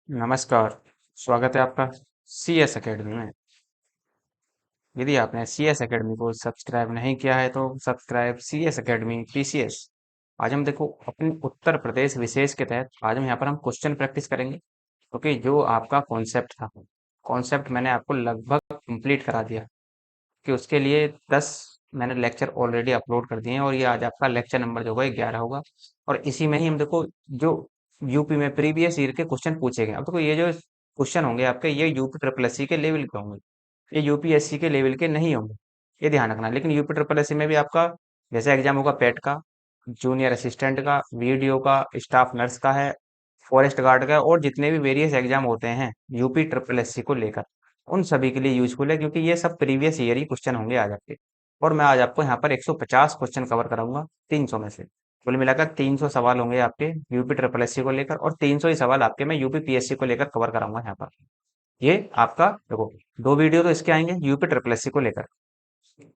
नमस्कार। स्वागत है आपका सी एस अकेडमी में। यदि आपने सी एस अकेडमी को सब्सक्राइब नहीं किया है तो subscribe C S academy PCS. आज हम देखो अपने उत्तर प्रदेश विशेष के तहत आज हम यहाँ पर हम क्वेश्चन प्रैक्टिस करेंगे, क्योंकि जो आपका कॉन्सेप्ट था, कॉन्सेप्ट मैंने आपको लगभग कंप्लीट करा दिया कि उसके लिए 10 मैंने लेक्चर ऑलरेडी अपलोड कर दिए हैं और ये आज आपका लेक्चर नंबर जो होगा 11 होगा। और इसी में ही हम देखो जो यूपी में प्रीवियस ईयर के क्वेश्चन पूछे गए। अब देखो ये जो क्वेश्चन होंगे आपके, ये यूपी ट्रिपल एस सी के लेवल के होंगे, ये यूपीएससी के लेवल के नहीं होंगे, ये ध्यान रखना। लेकिन यूपी ट्रिपल एस सी में भी आपका जैसे एग्जाम होगा पेट का, जूनियर असिस्टेंट का, वीडियो का, स्टाफ नर्स का है, फॉरेस्ट गार्ड का, और जितने भी वेरियस एग्जाम होते हैं यूपी ट्रिपल एस सी को लेकर, उन सभी के लिए यूजफुल है, क्योंकि ये सब प्रीवियस ईयर ही क्वेश्चन होंगे आज आपके। और मैं आज आपको यहाँ पर 150 क्वेश्चन कवर कराऊंगा 300 में से। कुल मिलाकर 300 सवाल होंगे आपके यूपी ट्रिपल एस सी को लेकर, और 300 ही सवाल आपके मैं यूपी पीएससी को लेकर कवर कराऊंगा यहाँ पर। ये आपका देखो, दो वीडियो तो इसके आएंगे यूपी ट्रिपल एस सी को लेकर,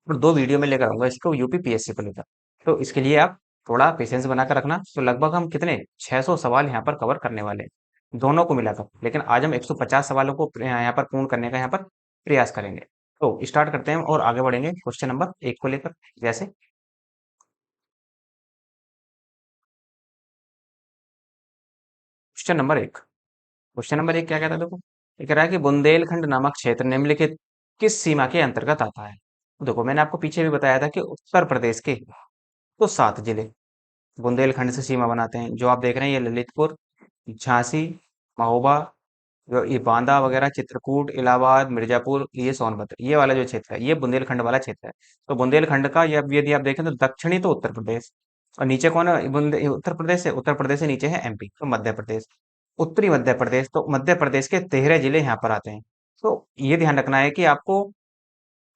और दो वीडियो में लेकर आऊंगा इसको यूपी पीएससी को लेकर। तो इसके लिए आप थोड़ा पेशेंस बनाकर रखना। तो लगभग हम कितने 600 सवाल यहाँ पर कवर करने वाले हैं दोनों को मिलाकर, लेकिन आज हम 150 सवालों को यहाँ पर पूर्ण करने का यहाँ पर प्रयास करेंगे। तो स्टार्ट करते हैं और आगे बढ़ेंगे क्वेश्चन नंबर 1 को लेकर। जैसे क्वेश्चन नंबर एक क्या कहता है देखो, ये कह रहा है कि बुंदेलखंड नामक क्षेत्र निम्नलिखित किस सीमा के अंतर्गत आता है। तो देखो मैंने आपको पीछे भी बताया था कि उत्तर प्रदेश के तो 7 जिले बुंदेलखंड से सीमा बनाते हैं। जो आप देख रहे हैं ये ललितपुर, झांसी, महोबा, ये बांदा वगैरह, चित्रकूट, इलाहाबाद, मिर्जापुर, ये सोनभद्र, ये वाला जो क्षेत्र है ये बुंदेलखंड वाला क्षेत्र है। तो बुंदेलखंड का यदि आप देखें तो दक्षिणी तो उत्तर प्रदेश, और नीचे कौन है, उत्तर प्रदेश से, उत्तर प्रदेश से नीचे है एमपी तो मध्य प्रदेश, उत्तरी मध्य प्रदेश। तो मध्य प्रदेश के 13 जिले यहाँ पर आते हैं। तो ये ध्यान रखना है कि आपको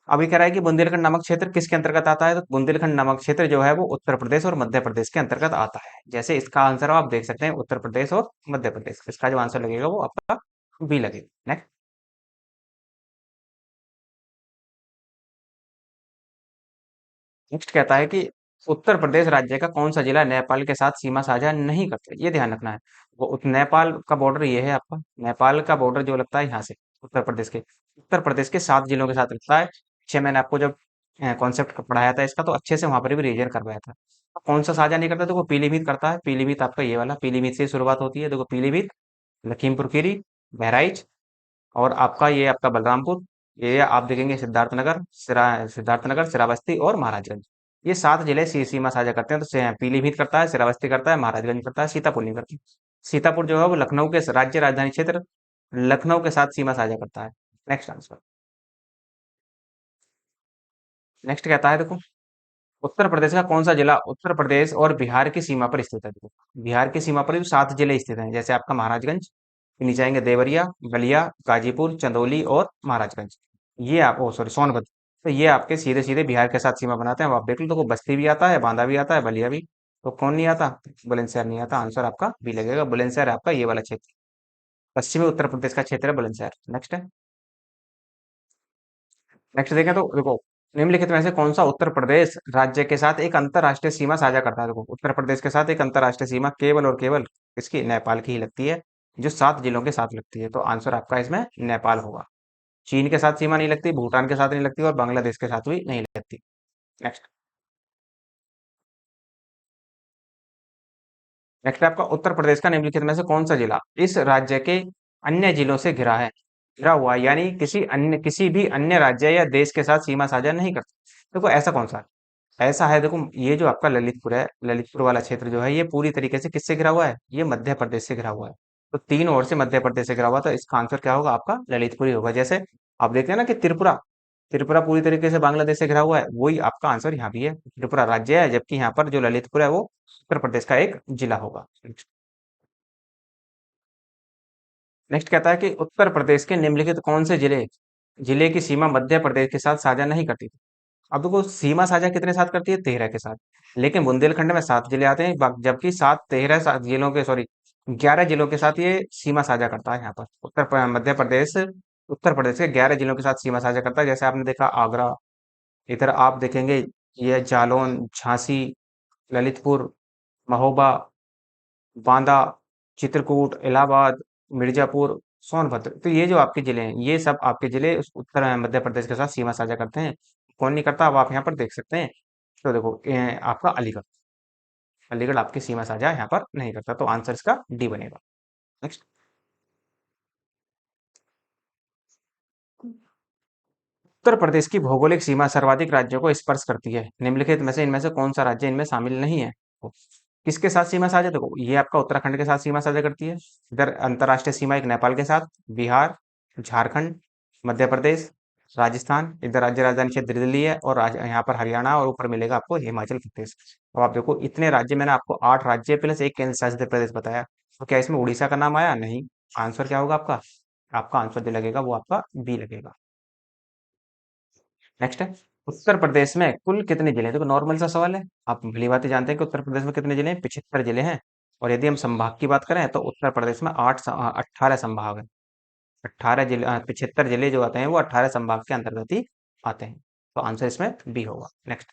अभी कह रहा है कि बुंदेलखंड नामक क्षेत्र किसके अंतर्गत आता है। तो बुंदेलखंड नामक क्षेत्र जो है वो उत्तर प्रदेश और मध्य प्रदेश के अंतर्गत आता है। जैसे इसका आंसर आप देख सकते हैं उत्तर प्रदेश और मध्य प्रदेश, इसका जो आंसर लगेगा वो आपका बी लगेगा। नेक्स्ट। नेक्स्ट कहता है कि उत्तर प्रदेश राज्य का कौन सा जिला नेपाल के साथ सीमा साझा नहीं करता। ये ध्यान रखना है। वो नेपाल का बॉर्डर ये है आपका, नेपाल का बॉर्डर जो लगता है यहाँ से उत्तर प्रदेश के 7 जिलों के साथ लगता है। पीछे मैंने आपको जब कॉन्सेप्ट पढ़ाया था इसका, तो अच्छे से वहां पर भी रिवीजन करवाया था। तो कौन सा साझा नहीं करता, देखो पीलीभीत करता है। पीलीभीत आपका ये वाला, पीलीभीत से ही शुरुआत होती है। देखो पीलीभीत, लखीमपुर खीरी, बहराइच, और आपका ये आपका बलरामपुर, ये आप देखेंगे सिद्धार्थनगर, सिद्धार्थनगर, श्रावस्ती और महाराजगंज। ये 7 जिले सीमा साझा करते हैं। तो पीलीभीत करता है, श्रावस्ती करता है, महाराजगंज करता है, सीतापुर नहीं करती। सीतापुर जो है वो लखनऊ के राज्य राजधानी क्षेत्र लखनऊ के साथ सीमा साझा करता है। Next answer. नेक्स्ट कहता है देखो, उत्तर प्रदेश का कौन सा जिला उत्तर प्रदेश और बिहार की सीमा पर स्थित है। देखो बिहार की सीमा पर भी 7 जिले स्थित हैं। जैसे आपका महाराजगंज, फिर नीचे आएंगे देवरिया, बलिया, गाजीपुर, चंदौली और महाराजगंज। ये आप ओ सॉरी सोनभद्र। तो ये आपके सीधे सीधे बिहार के साथ सीमा बनाते हैं। अब आप देख लो तो बस्ती भी आता है, बांदा भी आता है, बलिया भी। तो कौन नहीं आता, बुलंदशहर नहीं आता। आंसर आपका बी लगेगा, बुलंदशहर आपका ये वाला क्षेत्र, पश्चिमी उत्तर प्रदेश का क्षेत्र है बुलंदशहर। नेक्स्ट है। नेक्स्ट देखें तो देखो, निम्नलिखित में से कौन सा उत्तर प्रदेश राज्य के साथ एक अंतरराष्ट्रीय सीमा साझा करता है। देखो उत्तर प्रदेश के साथ एक अंतरराष्ट्रीय सीमा केवल और केवल इसकी नेपाल की ही लगती है, जो 7 जिलों के साथ लगती है। तो आंसर आपका इसमें नेपाल होगा। चीन के साथ सीमा नहीं लगती, भूटान के साथ नहीं लगती, और बांग्लादेश के साथ भी नहीं लगती। नेक्स्ट। नेक्स्ट आपका उत्तर प्रदेश का निम्नलिखित में से कौन सा जिला इस राज्य के अन्य जिलों से घिरा है, घिरा हुआ है, यानी किसी भी अन्य राज्य या देश के साथ सीमा साझा नहीं करता। देखो ऐसा कौन सा है? ऐसा है देखो, ये जो आपका ललितपुर है, ललितपुर वाला क्षेत्र जो है ये पूरी तरीके से किससे घिरा हुआ है, ये मध्य प्रदेश से घिरा हुआ है। तो तीन ओर से मध्य प्रदेश से घिरा हुआ, तो इसका आंसर क्या होगा आपका ललितपुर ही होगा। जैसे आप देखते हैं ना कि त्रिपुरा, त्रिपुरा पूरी तरीके से बांग्लादेश से घिरा हुआ है, वही आपका आंसर यहाँ भी है, त्रिपुरा राज्य है, जबकि यहाँ पर जो ललितपुर है वो उत्तर प्रदेश का एक जिला होगा। नेक्स्ट कहता है कि उत्तर प्रदेश के निम्नलिखित कौन से जिले जिले की सीमा मध्य प्रदेश के साथ साझा नहीं करती। अब देखो सीमा साझा कितने साथ करती है, 13 के साथ। लेकिन बुंदेलखंड में 7 जिले आते हैं, जबकि 7 जिलों के सॉरी 11 जिलों के साथ ये सीमा साझा करता है। यहाँ पर मध्य प्रदेश उत्तर प्रदेश के 11 जिलों के साथ सीमा साझा करता है। जैसे आपने देखा आगरा, इधर आप देखेंगे ये जालौन, झांसी, ललितपुर, महोबा, बांदा, चित्रकूट, इलाहाबाद, मिर्जापुर, सोनभद्र। तो ये जो आपके जिले हैं, ये सब आपके जिले उस उत्तर मध्य प्रदेश के साथ सीमा साझा करते हैं। कौन नहीं करता, अब आप यहाँ पर देख सकते हैं। तो देखो आपका अलीगढ़, अलीगढ़ आपकी सीमा साझा यहाँ पर नहीं करता, तो आंसर इसका डी बनेगा। नेक्स्ट, उत्तर प्रदेश की भौगोलिक सीमा सर्वाधिक राज्यों को स्पर्श करती है, निम्नलिखित में से इनमें से कौन सा राज्य इनमें शामिल नहीं है? तो किसके साथ सीमा साझा, देखो ये आपका उत्तराखंड के साथ सीमा साझा करती है। इधर अंतर्राष्ट्रीय सीमा एक नेपाल के साथ, बिहार, झारखंड, मध्य प्रदेश, राजस्थान, इधर राज्य राजधानी क्षेत्र दिल्ली है, और यहाँ पर हरियाणा, और ऊपर मिलेगा आपको हिमाचल प्रदेश। अब आप देखो इतने राज्य, मैंने आपको 8 राज्य प्लस एक केंद्र शासित प्रदेश बताया, तो क्या इसमें उड़ीसा का नाम आया? नहीं। आंसर क्या होगा आपका? आपका आंसर जो लगेगा वो आपका बी लगेगा। नेक्स्ट है, उत्तर प्रदेश में कुल कितने जिले हैं? देखो नॉर्मल सा सवाल है, आप भली बात जानते हैं कि उत्तर प्रदेश में कितने जिले हैं, 75 जिले हैं। और यदि हम संभाग की बात करें तो उत्तर प्रदेश में 18 संभाग है। 18 जिले, 75 जिले जो आते हैं वो 18 संभाग के अंतर्गत ही आते हैं। तो आंसर इसमें बी होगा। नेक्स्ट,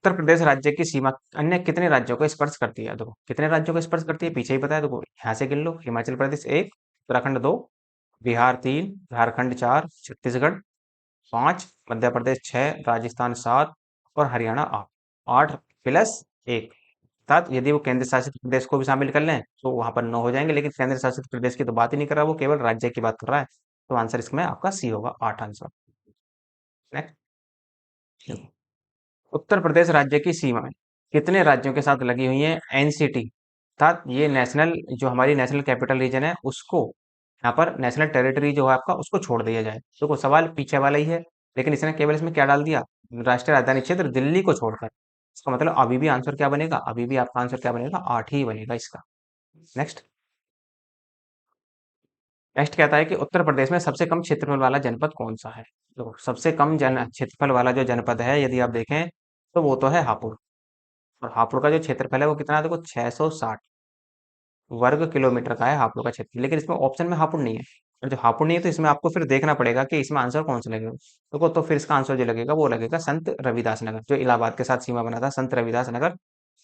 उत्तर प्रदेश राज्य की सीमा अन्य कितने राज्यों को स्पर्श करती है? देखो कितने राज्यों को स्पर्श करती है, पीछे ही बताया, देखो यहाँ से गिन लो, हिमाचल प्रदेश एक, उत्तराखंड दो, बिहार तीन, झारखंड चार, छत्तीसगढ़ पांच, मध्य प्रदेश छह, राजस्थान सात, और हरियाणा आठ। आठ प्लस एक, अर्थात यदि वो केंद्र शासित प्रदेश को भी शामिल कर लें तो वहां पर 9 हो जाएंगे, लेकिन केंद्र शासित प्रदेश की तो बात ही नहीं कर रहा, वो केवल राज्य की बात कर रहा है। तो आंसर इसमें आपका सी होगा, 8 आंसर। नेक्स्ट, उत्तर प्रदेश राज्य की सीमाएं कितने राज्यों के साथ लगी हुई है? एनसीटी, अर्थात ये नेशनल, जो हमारी नेशनल कैपिटल रीजन है उसको, यहाँ पर नेशनल टेरिटरी जो है आपका उसको छोड़ दिया जाए। देखो सवाल पीछे वाला ही है, लेकिन इसने केवल इसमें क्या डाल दिया, राष्ट्रीय राजधानी क्षेत्र दिल्ली को छोड़कर। इसका मतलब अभी भी आंसर क्या बनेगा, अभी भी आपका आंसर क्या बनेगा, 8 ही बनेगा इसका। नेक्स्ट, नेक्स्ट कहता है कि उत्तर प्रदेश में सबसे कम क्षेत्रफल वाला जनपद कौन सा है? देखो सबसे कम जन क्षेत्रफल वाला जो जनपद है यदि आप देखें तो वो तो है हापुड़। और हापुड़ का जो क्षेत्रफल है वो कितना है, देखो 660 वर्ग किलोमीटर का है हापुड़ का क्षेत्र, लेकिन इसमें ऑप्शन में हापुड़ नहीं है। और जो हापुड़ नहीं है तो इसमें आपको फिर देखना पड़ेगा कि इसमें आंसर कौन सा लगेगा। देखो तो फिर इसका आंसर जो लगेगा वो लगेगा संत रविदास नगर, जो इलाहाबाद के साथ सीमा बना था, संत रविदास नगर।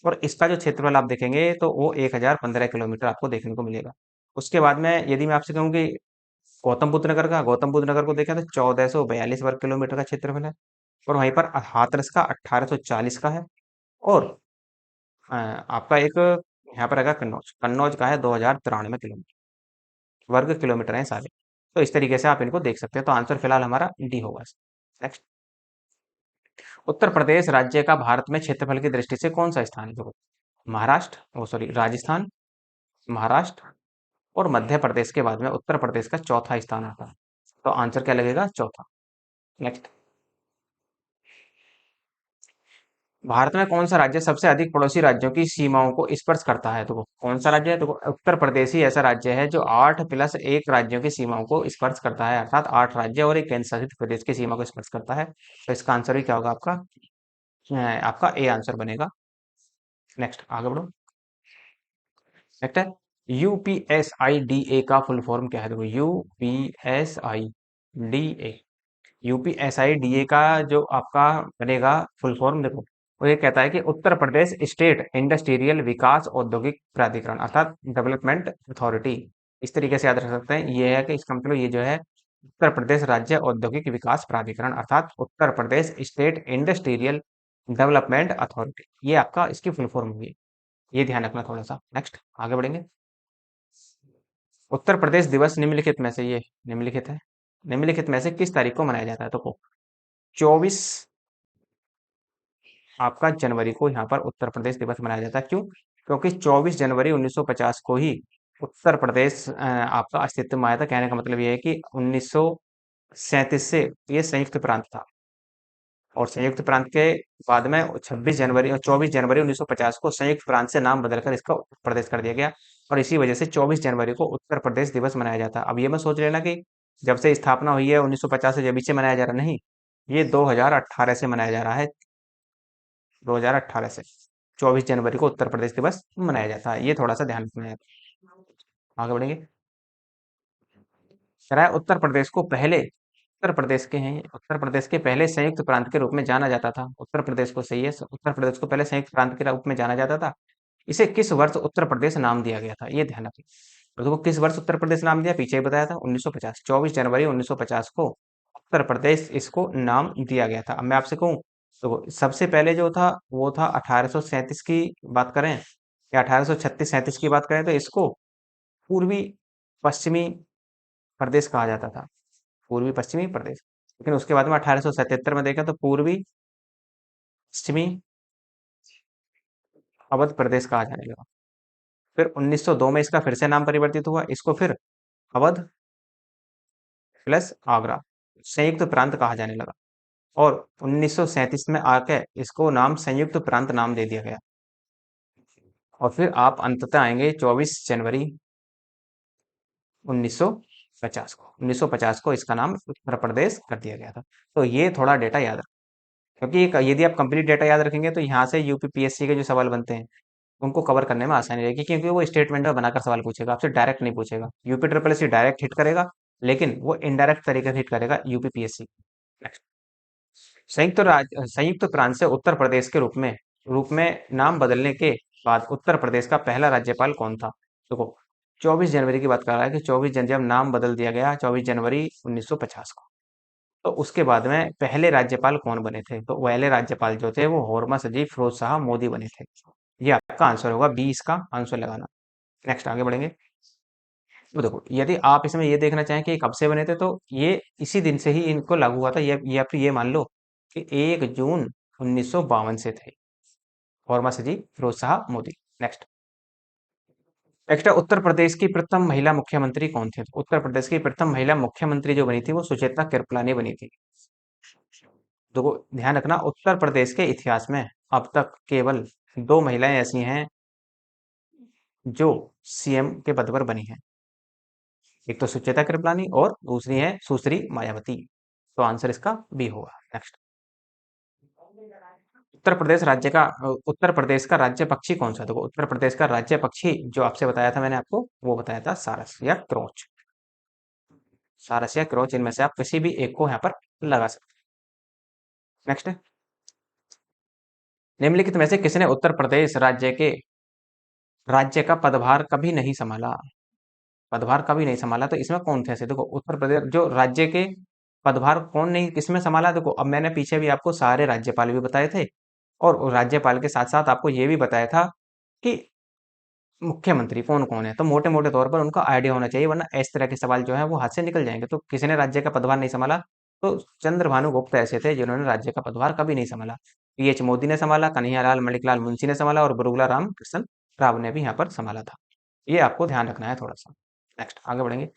और इसका जो क्षेत्रफल आप देखेंगे तो वो 1015 किलोमीटर आपको देखने को मिलेगा। उसके बाद में यदि मैं आपसे कहूँ कि गौतम बुद्ध नगर का, गौतम बुद्ध नगर को देखें तो 1442 वर्ग किलोमीटर का क्षेत्रफल है। और वहीं पर हाथरस का 1840 का है। और आपका एक यहाँ पर रहेगा कन्नौज, कन्नौज का है 2093 किलोमीटर, वर्ग किलोमीटर है सारे। तो इस तरीके से आप इनको देख सकते हैं, तो आंसर फिलहाल हमारा डी होगा। नेक्स्ट, उत्तर प्रदेश राज्य का भारत में क्षेत्रफल की दृष्टि से कौन सा स्थान है? देखो महाराष्ट्र, ओ सॉरी, राजस्थान, महाराष्ट्र और मध्य प्रदेश के बाद में उत्तर प्रदेश का चौथा स्थान आता है। तो आंसर क्या लगेगा, चौथा। नेक्स्ट, भारत में कौन सा राज्य सबसे अधिक पड़ोसी राज्यों की सीमाओं को स्पर्श करता है? तो कौन सा राज्य है, तो उत्तर प्रदेश ही ऐसा राज्य है जो 8+1 राज्यों की सीमाओं को स्पर्श करता है, अर्थात 8 राज्य और एक केंद्र शासित प्रदेश की सीमा को स्पर्श करता है। तो इसका आंसर भी क्या होगा आपका, आपका ए आंसर बनेगा। नेक्स्ट आगे बढ़ो। नेक्स्ट है, यूपीएसआईडीए का फुल फॉर्म क्या है? देखो यूपीएसआईडीए, यूपीएसआईडीए का जो आपका बनेगा फुल फॉर्म, देखो वो ये कहता है कि उत्तर प्रदेश स्टेट इंडस्ट्रियल विकास औद्योगिक प्राधिकरण, अर्थात डेवलपमेंट अथॉरिटी। इस तरीके से याद रख सकते हैं, ये है कि इसका मतलब ये जो है उत्तर प्रदेश राज्य औद्योगिक विकास प्राधिकरण, अर्थात Uttar Pradesh state industrial development authority, ये आपका इसकी फुल फॉर्म हुई। ये ध्यान रखना थोड़ा सा। नेक्स्ट आगे बढ़ेंगे। उत्तर प्रदेश दिवस निम्नलिखित में से, ये निम्नलिखित है, निम्नलिखित में से किस तारीख को मनाया जाता है? तो 24 आपका जनवरी को यहाँ पर उत्तर प्रदेश दिवस मनाया जाता है। क्यों? क्योंकि 24 जनवरी 1950 को ही उत्तर प्रदेश आपका अस्तित्व में आया था। कहने का मतलब ये है कि 1937 से ये संयुक्त प्रांत था, और संयुक्त प्रांत के बाद में 26 जनवरी और 24 जनवरी 1950 को संयुक्त प्रांत से नाम बदलकर इसका उत्तर प्रदेश कर दिया गया। और इसी वजह से 24 जनवरी को उत्तर प्रदेश दिवस मनाया जाता है। अब ये मत सोच लेना कि जब से स्थापना हुई है 1950 से जब से मनाया जा रहा, नहीं, ये 2018 से मनाया जा रहा है। 2018 से 24 जनवरी को उत्तर प्रदेश दिवस मनाया जाता है, ये थोड़ा सा ध्यान रखना है। आगे बढ़ेंगे। कह रहा है उत्तर प्रदेश को पहले, उत्तर प्रदेश के हैं, उत्तर प्रदेश के पहले संयुक्त प्रांत के रूप में जाना जाता था। उत्तर प्रदेश को, सही है, उत्तर प्रदेश को पहले संयुक्त प्रांत के रूप में जाना जाता था। इसे किस वर्ष उत्तर प्रदेश नाम दिया गया था, ये ध्यान रखिए। तो देखो किस वर्ष उत्तर प्रदेश नाम दिया, पीछे ही बताया था 1950, 24 जनवरी 1950 को उत्तर प्रदेश इसको नाम दिया गया था। अब मैं आपसे कहूँ तो सबसे पहले जो था वो था 1837 की बात करें या 1836-37 की बात करें तो इसको पूर्वी पश्चिमी प्रदेश कहा जाता था, पूर्वी पश्चिमी प्रदेश। लेकिन उसके बाद में 1877 में देखा तो पूर्वी पश्चिमी अवध प्रदेश कहा जाने लगा। फिर 1902 में इसका फिर से नाम परिवर्तित हुआ, इसको फिर अवध प्लस आगरा संयुक्त प्रांत कहा जाने लगा। और 1937 में आके इसको नाम संयुक्त प्रांत नाम दे दिया गया। और फिर आप अंततः आएंगे 24 जनवरी 1950 को, 1950 को इसका नाम उत्तर प्रदेश कर दिया गया था। तो ये थोड़ा डेटा याद रखें, क्योंकि यदि आप कंप्लीट डेटा याद रखेंगे तो यहाँ से यूपीपीएससी के जो सवाल बनते हैं उनको कवर करने में आसानी रहेगी, क्योंकि वो स्टेटमेंट में बनाकर सवाल पूछेगा, आपसे डायरेक्ट नहीं पूछेगा। UP triple S direct hit करेगा, लेकिन वो इनडायरेक्ट तरीके से हिट करेगा यूपीपीएससी। नेक्स्ट, संयुक्त प्रांत से उत्तर प्रदेश के रूप में नाम बदलने के बाद उत्तर प्रदेश का पहला राज्यपाल कौन था? देखो 24 जनवरी की बात कर रहा है कि 24 जनवरी जब नाम बदल दिया गया 24 जनवरी 1950 को, तो उसके बाद में पहले राज्यपाल कौन बने थे? तो पहले राज्यपाल जो थे वो मोहम्मद अजीब फिरोज शाह मोदी बने थे। ये आपका आंसर होगा, बी इसका आंसर लगाना। नेक्स्ट आगे बढ़ेंगे। तो देखो यदि आप इसमें ये देखना चाहें कि ये कब से बने थे तो ये इसी दिन से ही इनको लागू हुआ था। ये आप ये मान लो कि 1 जून 1952 से थे, मोहम्मद अजीब फिरोज शाह मोदी। नेक्स्ट, नेक्स्ट है उत्तर प्रदेश की प्रथम महिला मुख्यमंत्री कौन थी? तो उत्तर प्रदेश की प्रथम महिला मुख्यमंत्री जो बनी थी वो सुचेता कृपलानी बनी थी। देखो ध्यान रखना, उत्तर प्रदेश के इतिहास में अब तक केवल दो महिलाएं ऐसी हैं जो सीएम के पद पर बनी हैं। एक तो सुचेता कृपलानी और दूसरी है सुश्री मायावती। तो आंसर इसका बी होगा। नेक्स्ट, उत्तर प्रदेश का राज्य पक्षी कौन सा? देखो उत्तर प्रदेश का राज्य पक्षी जो आपसे बताया था मैंने आपको, वो बताया था सारस या क्रोच। सारस या क्रोच, इनमें से आप किसी भी एक को यहाँ पर लगा सकते हैं। नेक्स्ट, निम्नलिखित में से किसने उत्तर प्रदेश राज्य का पदभार कभी नहीं संभाला? पदभार कभी नहीं संभाला, तो इसमें कौन थे ऐसे? देखो उत्तर प्रदेश जो राज्य के पदभार कौन नहीं किसमें संभाला, देखो अब मैंने पीछे भी आपको सारे राज्यपाल भी बताए थे और राज्यपाल के साथ साथ आपको ये भी बताया था कि मुख्यमंत्री कौन कौन है। तो मोटे मोटे तौर पर उनका आइडिया होना चाहिए, वरना इस तरह के सवाल जो है वो हाथ से निकल जाएंगे। तो किसी ने राज्य का पदभार नहीं संभाला, तो चंद्रभानु गुप्त ऐसे थे जिन्होंने राज्य का पदभार कभी नहीं संभाला। पीएच मोदी ने संभाला, कन्हैयालाल मणिकलाल मुंशी ने संभाला और बुरुगला राम कृष्ण राव ने भी यहाँ पर संभाला था। ये आपको ध्यान रखना है थोड़ा सा। नेक्स्ट आगे बढ़ेंगे।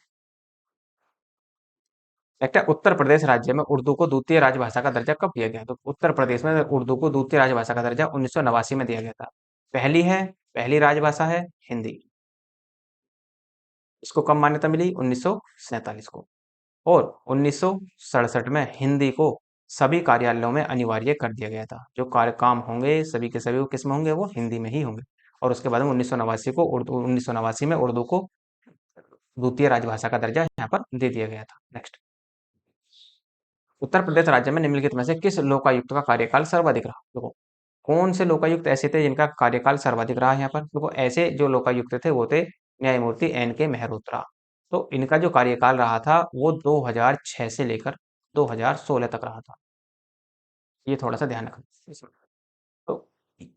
एक है उत्तर प्रदेश राज्य में उर्दू को द्वितीय राजभाषा का दर्जा कब दिया गया? तो उत्तर प्रदेश में उर्दू को द्वितीय राजभाषा का दर्जा 1989 में दिया गया था। पहली राजभाषा है हिंदी, इसको कब मान्यता मिली? 1947 को। और 1967 में हिंदी को सभी कार्यालयों में अनिवार्य कर दिया गया था। जो कार्य काम होंगे सभी के सभी वो किस में होंगे? वो हिंदी में ही होंगे। और उसके बाद में 1989 में उर्दू को द्वितीय राजभाषा का दर्जा यहाँ पर दे दिया गया था। नेक्स्ट, उत्तर प्रदेश राज्य में निम्नलिखित में से किस लोकायुक्त का कार्यकाल सर्वाधिक रहा? देखो कौन से लोकायुक्त ऐसे थे जिनका कार्यकाल सर्वाधिक रहा? यहाँ पर देखो ऐसे जो लोकायुक्त थे वो थे न्यायमूर्ति एन के मेहरोत्रा। तो इनका जो कार्यकाल रहा था वो 2006 से लेकर 2016 तक रहा था। ये थोड़ा सा ध्यान रखना। तो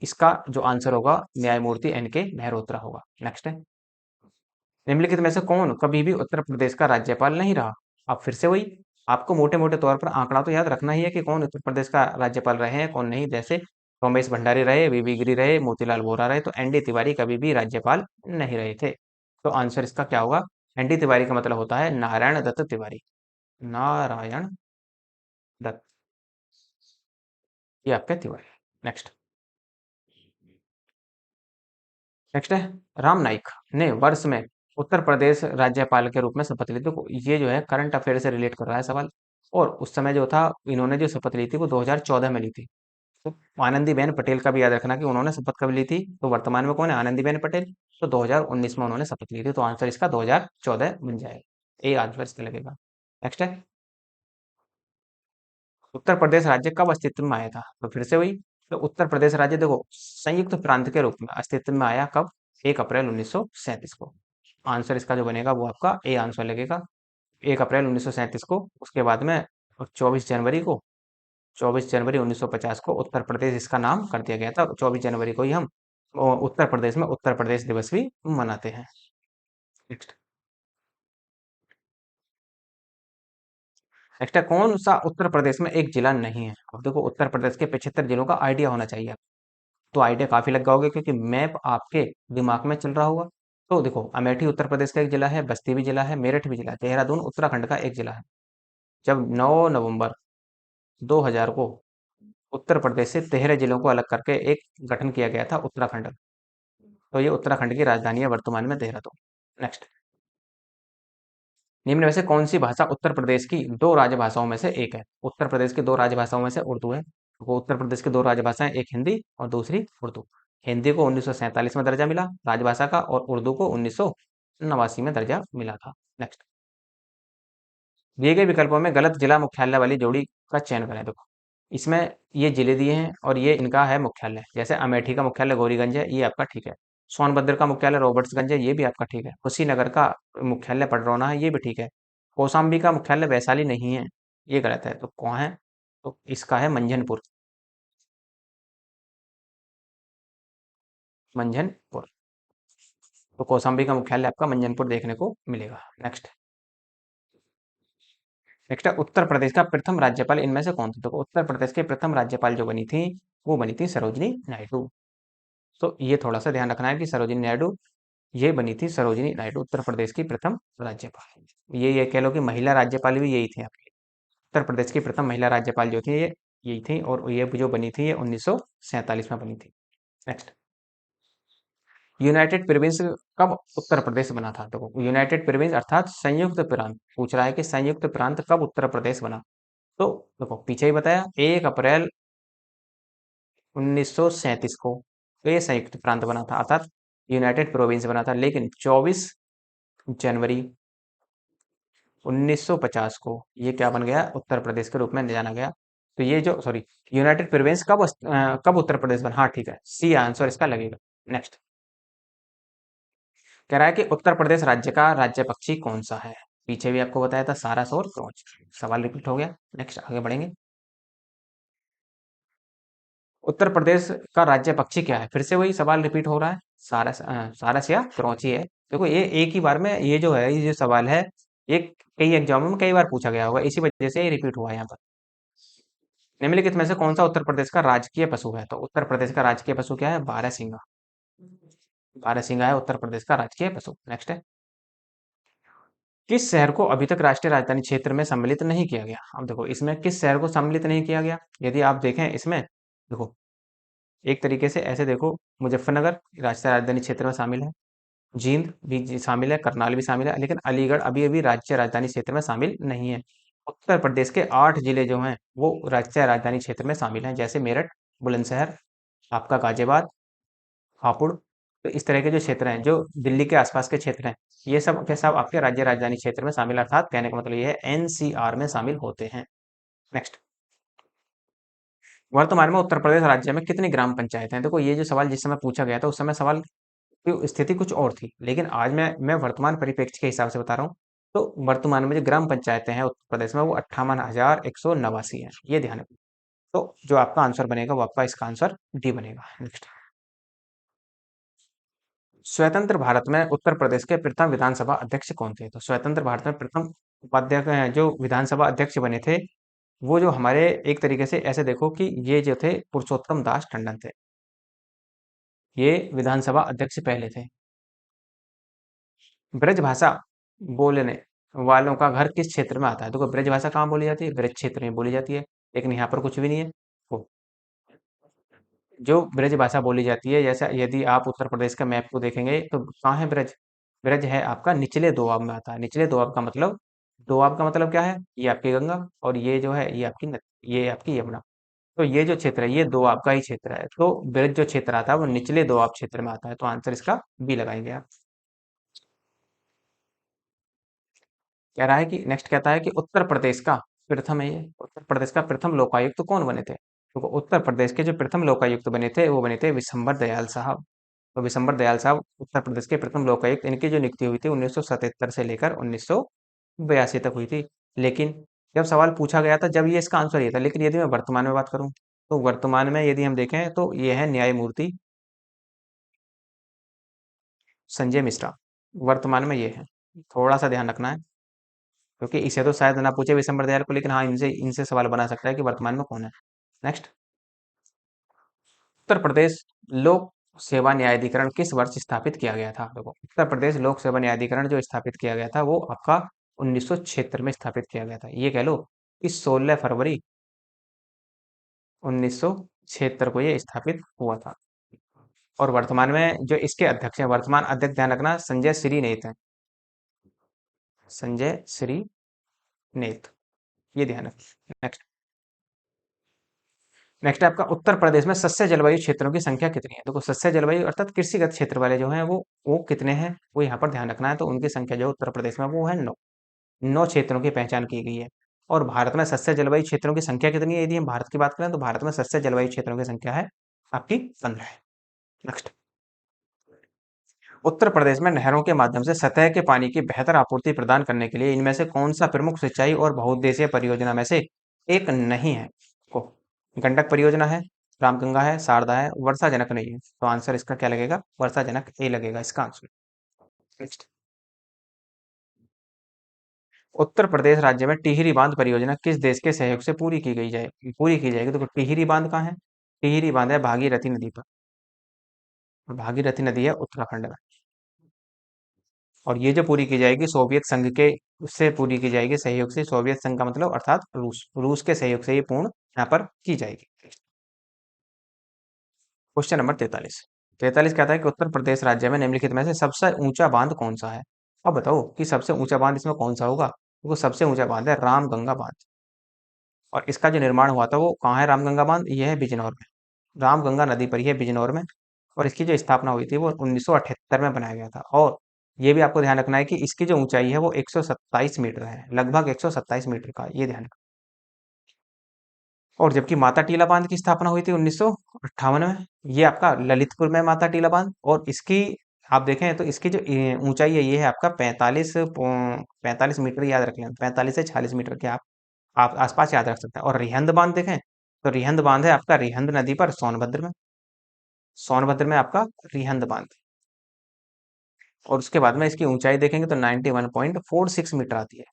इसका जो आंसर होगा न्यायमूर्ति एन के मेहरोत्रा होगा। नेक्स्ट है, निम्नलिखित में से कौन कभी भी उत्तर प्रदेश का राज्यपाल नहीं रहा? अब फिर से वही, आपको मोटे मोटे तौर पर आंकड़ा तो याद रखना ही है कि कौन उत्तर प्रदेश का राज्यपाल रहे हैं कौन नहीं। जैसे रमेश भंडारी रहे, वीवी गिरी रहे, मोतीलाल वोरा रहे, तो एनडी तिवारी कभी भी राज्यपाल नहीं रहे थे। तो आंसर इसका क्या होगा? एनडी तिवारी का मतलब होता है नारायण दत्त तिवारी। नारायण दत्त, ये आपका तिवारी। नेक्स्ट, नेक्स्ट है राम नाईक ने वर्ष में उत्तर प्रदेश राज्यपाल के रूप में शपथ ली। तो ये जो है करंट अफेयर से रिलेट कर रहा है सवाल। और उस समय जो था इन्होंने जो शपथ ली थी वो 2014 में ली थी। तो आनंदीबेन पटेल का भी याद रखना कि उन्होंने शपथ कब ली थी। तो वर्तमान में कौन है? आनंदीबेन पटेल। तो 2019 में उन्होंने शपथ ली थी। तो आंसर इसका 2014 बन जाएगा। ए आंसर इसका लगेगा। नेक्स्ट है, उत्तर प्रदेश राज्य कब अस्तित्व में आया था? तो फिर से वही तो उत्तर प्रदेश राज्य देखो संयुक्त प्रांत के रूप में अस्तित्व में आया कब? 1 अप्रैल 1937 को। आंसर इसका जो बनेगा वो आपका ए आंसर लगेगा। 1 अप्रैल 1937 को। उसके बाद में 24 जनवरी को, 24 जनवरी 1950 को उत्तर प्रदेश इसका नाम कर दिया गया था। 24 जनवरी को ही हम उत्तर प्रदेश में उत्तर प्रदेश दिवस भी मनाते हैं। नेक्स्ट। नेक्स्ट है, कौन सा उत्तर प्रदेश में एक जिला नहीं है? अब देखो उत्तर प्रदेश के 75 जिलों का आइडिया होना चाहिए आपको। तो आइडिया काफी लग गया होगा क्योंकि मैप आपके दिमाग में चल रहा होगा। तो देखो अमेठी उत्तर प्रदेश का एक जिला है, बस्ती भी जिला है, मेरठ भी जिला है, देहरादून उत्तराखंड का एक जिला है। जब 9 नवंबर 2000 को उत्तर प्रदेश से 13 जिलों को अलग करके एक गठन किया गया था उत्तराखंड। तो ये उत्तराखंड की राजधानी है वर्तमान में देहरादून। नेक्स्ट। निम्न में से कौन सी भाषा उत्तर प्रदेश की दो राजभाषाओं में से एक है? उत्तर प्रदेश की दो राजभाषाओं में से उर्दू है। वो उत्तर प्रदेश की दो राजभाषाएं, एक हिंदी और दूसरी उर्दू। हिंदी को 1947 में दर्जा मिला राजभाषा का, और उर्दू को 1989 में दर्जा मिला था। नेक्स्ट। दिए गए विकल्पों में गलत जिला मुख्यालय वाली जोड़ी का चयन करें। देखो इसमें ये जिले दिए हैं और ये इनका है मुख्यालय। जैसे अमेठी का मुख्यालय गौरीगंज है, ये आपका ठीक है। सोनभद्र का मुख्यालय रॉबर्ट्सगंज है, ये भी आपका ठीक है। कुशीनगर का मुख्यालय पडरौना है, ये भी ठीक है। कौशाम्बी का मुख्यालय वैशाली नहीं है, ये गलत है। तो कौन है? तो इसका है मंझनपुर। मंझनपुर। तो कौशाम्बी का मुख्यालय आपका मंझनपुर देखने को मिलेगा। नेक्स्ट। नेक्स्ट है, उत्तर प्रदेश का प्रथम राज्यपाल इनमें से कौन था? तो उत्तर प्रदेश के प्रथम राज्यपाल जो बनी थी वो बनी थी सरोजिनी नायडू। तो ये थोड़ा सा ध्यान रखना है कि सरोजिनी नायडू, ये बनी थी सरोजिनी नायडू उत्तर प्रदेश की प्रथम राज्यपाल। ये कह लो कि महिला राज्यपाल भी यही थी आपकी। उत्तर प्रदेश की प्रथम महिला राज्यपाल जो थी ये यही थी, और ये जो बनी थी ये 1947 में बनी थी। नेक्स्ट। यूनाइटेड प्रोविंस कब उत्तर प्रदेश बना था? देखो यूनाइटेड प्रोविंस अर्थात संयुक्त प्रांत पूछ रहा है कि संयुक्त प्रांत कब उत्तर प्रदेश बना। तो देखो पीछे ही बताया 1 अप्रैल 1937 को। तो ये संयुक्त प्रांत बना था अर्थात यूनाइटेड प्रोविंस बना था। लेकिन 24 जनवरी 1950 को ये क्या बन गया? उत्तर प्रदेश के रूप में जाना गया। तो ये जो सॉरी यूनाइटेड प्रोविंस कब उत्तर प्रदेश बना? हाँ ठीक है, सी आंसर इसका लगेगा। नेक्स्ट। कह रहा है कि उत्तर प्रदेश राज्य का राज्य पक्षी कौन सा है? पीछे भी आपको बताया था सारस और क्रोच। सवाल रिपीट हो गया। नेक्स्ट आगे बढ़ेंगे। उत्तर प्रदेश का राज्य पक्षी क्या है? फिर से वही सवाल रिपीट हो रहा है। सारस या क्रोची है। देखो ये एक ही बार में ये जो है ये जो सवाल है ये कई एग्जामों में कई बार पूछा गया होगा, इसी वजह से ये रिपीट हुआ है यहाँ पर। निम्नलिखित में से कौन सा उत्तर प्रदेश का राजकीय पशु है? तो उत्तर प्रदेश का राजकीय पशु क्या है? बारहसिंगा। बारहसिंगा है उत्तर प्रदेश का राजकीय पशु। नेक्स्ट है, किस शहर को अभी तक राष्ट्रीय राजधानी क्षेत्र में सम्मिलित नहीं किया गया? अब देखो इसमें किस शहर को सम्मिलित नहीं किया गया, यदि आप देखें इसमें देखो एक तरीके से ऐसे देखो, मुजफ्फरनगर राष्ट्रीय राजधानी क्षेत्र में शामिल है, जींद भी शामिल है, करनाल भी शामिल है, लेकिन अलीगढ़ अभी अभी राज्य राजधानी क्षेत्र में शामिल नहीं है। उत्तर प्रदेश के 8 जिले जो हैं वो राज्य राजधानी क्षेत्र में शामिल हैं, जैसे मेरठ, बुलंदशहर, आपका गाजियाबाद, हापुड़। तो इस तरह के जो क्षेत्र हैं जो दिल्ली के आसपास के क्षेत्र हैं ये सब के सब आपके राज्य राजधानी क्षेत्र में शामिल, अर्थात कहने का मतलब ये है एनसीआर में शामिल होते हैं। नेक्स्ट। वर्तमान में उत्तर प्रदेश राज्य में कितनी ग्राम पंचायत हैं? देखो ये जो सवाल जिस समय पूछा गया था उस समय सवाल की स्थिति कुछ और थी, लेकिन आज मैं वर्तमान परिप्रेक्ष्य के हिसाब से बता रहा हूँ। तो वर्तमान में जो ग्राम पंचायतें हैं उत्तर प्रदेश में वो 58,189 है, ये ध्यान रखना। तो जो आपका आंसर बनेगा वो आपका इसका आंसर डी बनेगा। नेक्स्ट। स्वतंत्र भारत में उत्तर प्रदेश के प्रथम विधानसभा अध्यक्ष कौन थे? तो स्वतंत्र भारत में प्रथम उपाध्यक्ष जो विधानसभा अध्यक्ष बने थे वो जो हमारे एक तरीके से ऐसे देखो कि ये जो थे पुरुषोत्तम दास टंडन थे, ये विधानसभा अध्यक्ष पहले थे। ब्रजभाषा बोलने वालों का घर किस क्षेत्र में आता है? देखो ब्रजभाषा कहाँ बोली जाती है? ब्रज क्षेत्र में बोली जाती है, लेकिन यहाँ पर कुछ भी नहीं है। तो जो ब्रज भाषा बोली जाती है, जैसा यदि आप उत्तर प्रदेश का मैप को देखेंगे तो कहाँ है ब्रज? ब्रज है आपका निचले दोआब में आता है। निचले दोआब का मतलब, दोआब का मतलब क्या है? ये आपकी गंगा, और ये जो है ये आपकी ये आपकी यमुना। तो ये जो क्षेत्र है ये दोआब का ही क्षेत्र है। तो ब्रज जो क्षेत्र आता है वो निचले दोआब क्षेत्र में आता है। तो आंसर इसका बी लगाएंगे आप। कह रहा है कि नेक्स्ट कहता है कि उत्तर प्रदेश का प्रथम है ये उत्तर प्रदेश का प्रथम लोकायुक्त कौन बने थे? तो उत्तर प्रदेश के जो प्रथम लोकायुक्त बने थे वो बने थे विशंबर दयाल साहब। तो विशंबर दयाल साहब उत्तर प्रदेश के प्रथम लोकायुक्त, इनकी जो नियुक्ति हुई थी 1977 से लेकर 1982 तक हुई थी। लेकिन जब सवाल पूछा गया था, जब ये इसका आंसर ये था, लेकिन यदि मैं वर्तमान में बात करूं तो वर्तमान में यदि हम देखें तो ये है न्यायमूर्ति संजय मिश्रा। वर्तमान में ये है, थोड़ा सा ध्यान रखना है, क्योंकि इसे तो शायद ना पूछे विशंबर दयाल को, लेकिन हाँ इनसे इनसे सवाल बना सकता है कि वर्तमान में कौन है। नेक्स्ट, उत्तर प्रदेश लोक सेवा न्यायाधिकरण किस वर्ष स्थापित किया गया था? देखो, उत्तर प्रदेश लोक सेवा न्यायाधिकरण जो स्थापित किया गया था वो आपका 1976 में स्थापित किया गया था। ये कह लो कि 16 फरवरी 1976 को ये स्थापित हुआ था। और वर्तमान में जो इसके अध्यक्ष हैं, वर्तमान अध्यक्ष ध्यान रखना संजय श्री नेत है। संजय श्री नेत, ये ध्यान रखना। नेक्स्ट, नेक्स्ट है आपका उत्तर प्रदेश में सस्य जलवायु क्षेत्रों की संख्या कितनी है? देखो, सस्य जलवायु अर्थात कृषिगत क्षेत्र वाले जो हैं वो कितने हैं, वो यहाँ पर ध्यान रखना है। तो उनकी संख्या जो उत्तर प्रदेश में वो है 9। 9 क्षेत्रों की पहचान की गई है। और भारत में सस्य जलवायु क्षेत्रों की संख्या कितनी है? यदि हम भारत की बात करें तो भारत में सस्य जलवायु क्षेत्रों की संख्या है आपकी 15 है। नेक्स्ट, उत्तर प्रदेश में नहरों के माध्यम से सतह के पानी की बेहतर आपूर्ति प्रदान करने के लिए इनमें से कौन सा प्रमुख सिंचाई और बहुउद्देशीय परियोजना में से एक नहीं है? को गंडक परियोजना है, रामगंगा है, शारदा है, वर्षाजनक नहीं है। तो आंसर इसका क्या लगेगा? वर्षाजनक ए लगेगा इसका आंसर। नेक्स्ट, उत्तर प्रदेश राज्य में टिहरी बांध परियोजना किस देश के सहयोग से पूरी की जाएगी? तो टिहरी बांध कहाँ है? टिहरी बांध है भागीरथी नदी पर। और भागीरथी नदी है उत्तराखंड में। और ये जो पूरी की जाएगी सोवियत संघ के उससे पूरी की जाएगी, सहयोग से। सोवियत संघ का मतलब अर्थात रूस, रूस के सहयोग से ये पूर्ण यहाँ पर की जाएगी। Question number 43। 43 कहता है कि उत्तर प्रदेश राज्य में निम्नलिखित में से सबसे ऊंचा बांध कौन सा है? अब बताओ कि सबसे ऊंचा बांध इसमें कौन सा होगा? तो सबसे ऊंचा बांध है रामगंगा बांध। और इसका जो निर्माण हुआ था वो कहाँ है? रामगंगा बांध ये है बिजनौर में। रामगंगा नदी पर ही है बिजनौर में। और इसकी जो स्थापना हुई थी वो 1978 में बनाया गया था। और ये भी आपको ध्यान रखना है कि इसकी जो ऊंचाई है वो 127 मीटर है, लगभग 127 मीटर का, ये ध्यान रखना। और जबकि माता टीला बांध की स्थापना हुई थी 1958 में। ये आपका ललितपुर में माता टीला बांध। और इसकी आप देखें तो इसकी जो ऊंचाई है ये है आपका 45 मीटर, याद रख लें 45 से 46 मीटर के आप आसपास याद रख सकते हैं। और रिहंद बांध देखें तो रिहंद बांध है आपका रिहंद नदी पर सोनभद्र में। सोनभद्र में आपका रिहंद बांध। और उसके बाद में इसकी ऊंचाई देखेंगे तो 91.46 मीटर आती है।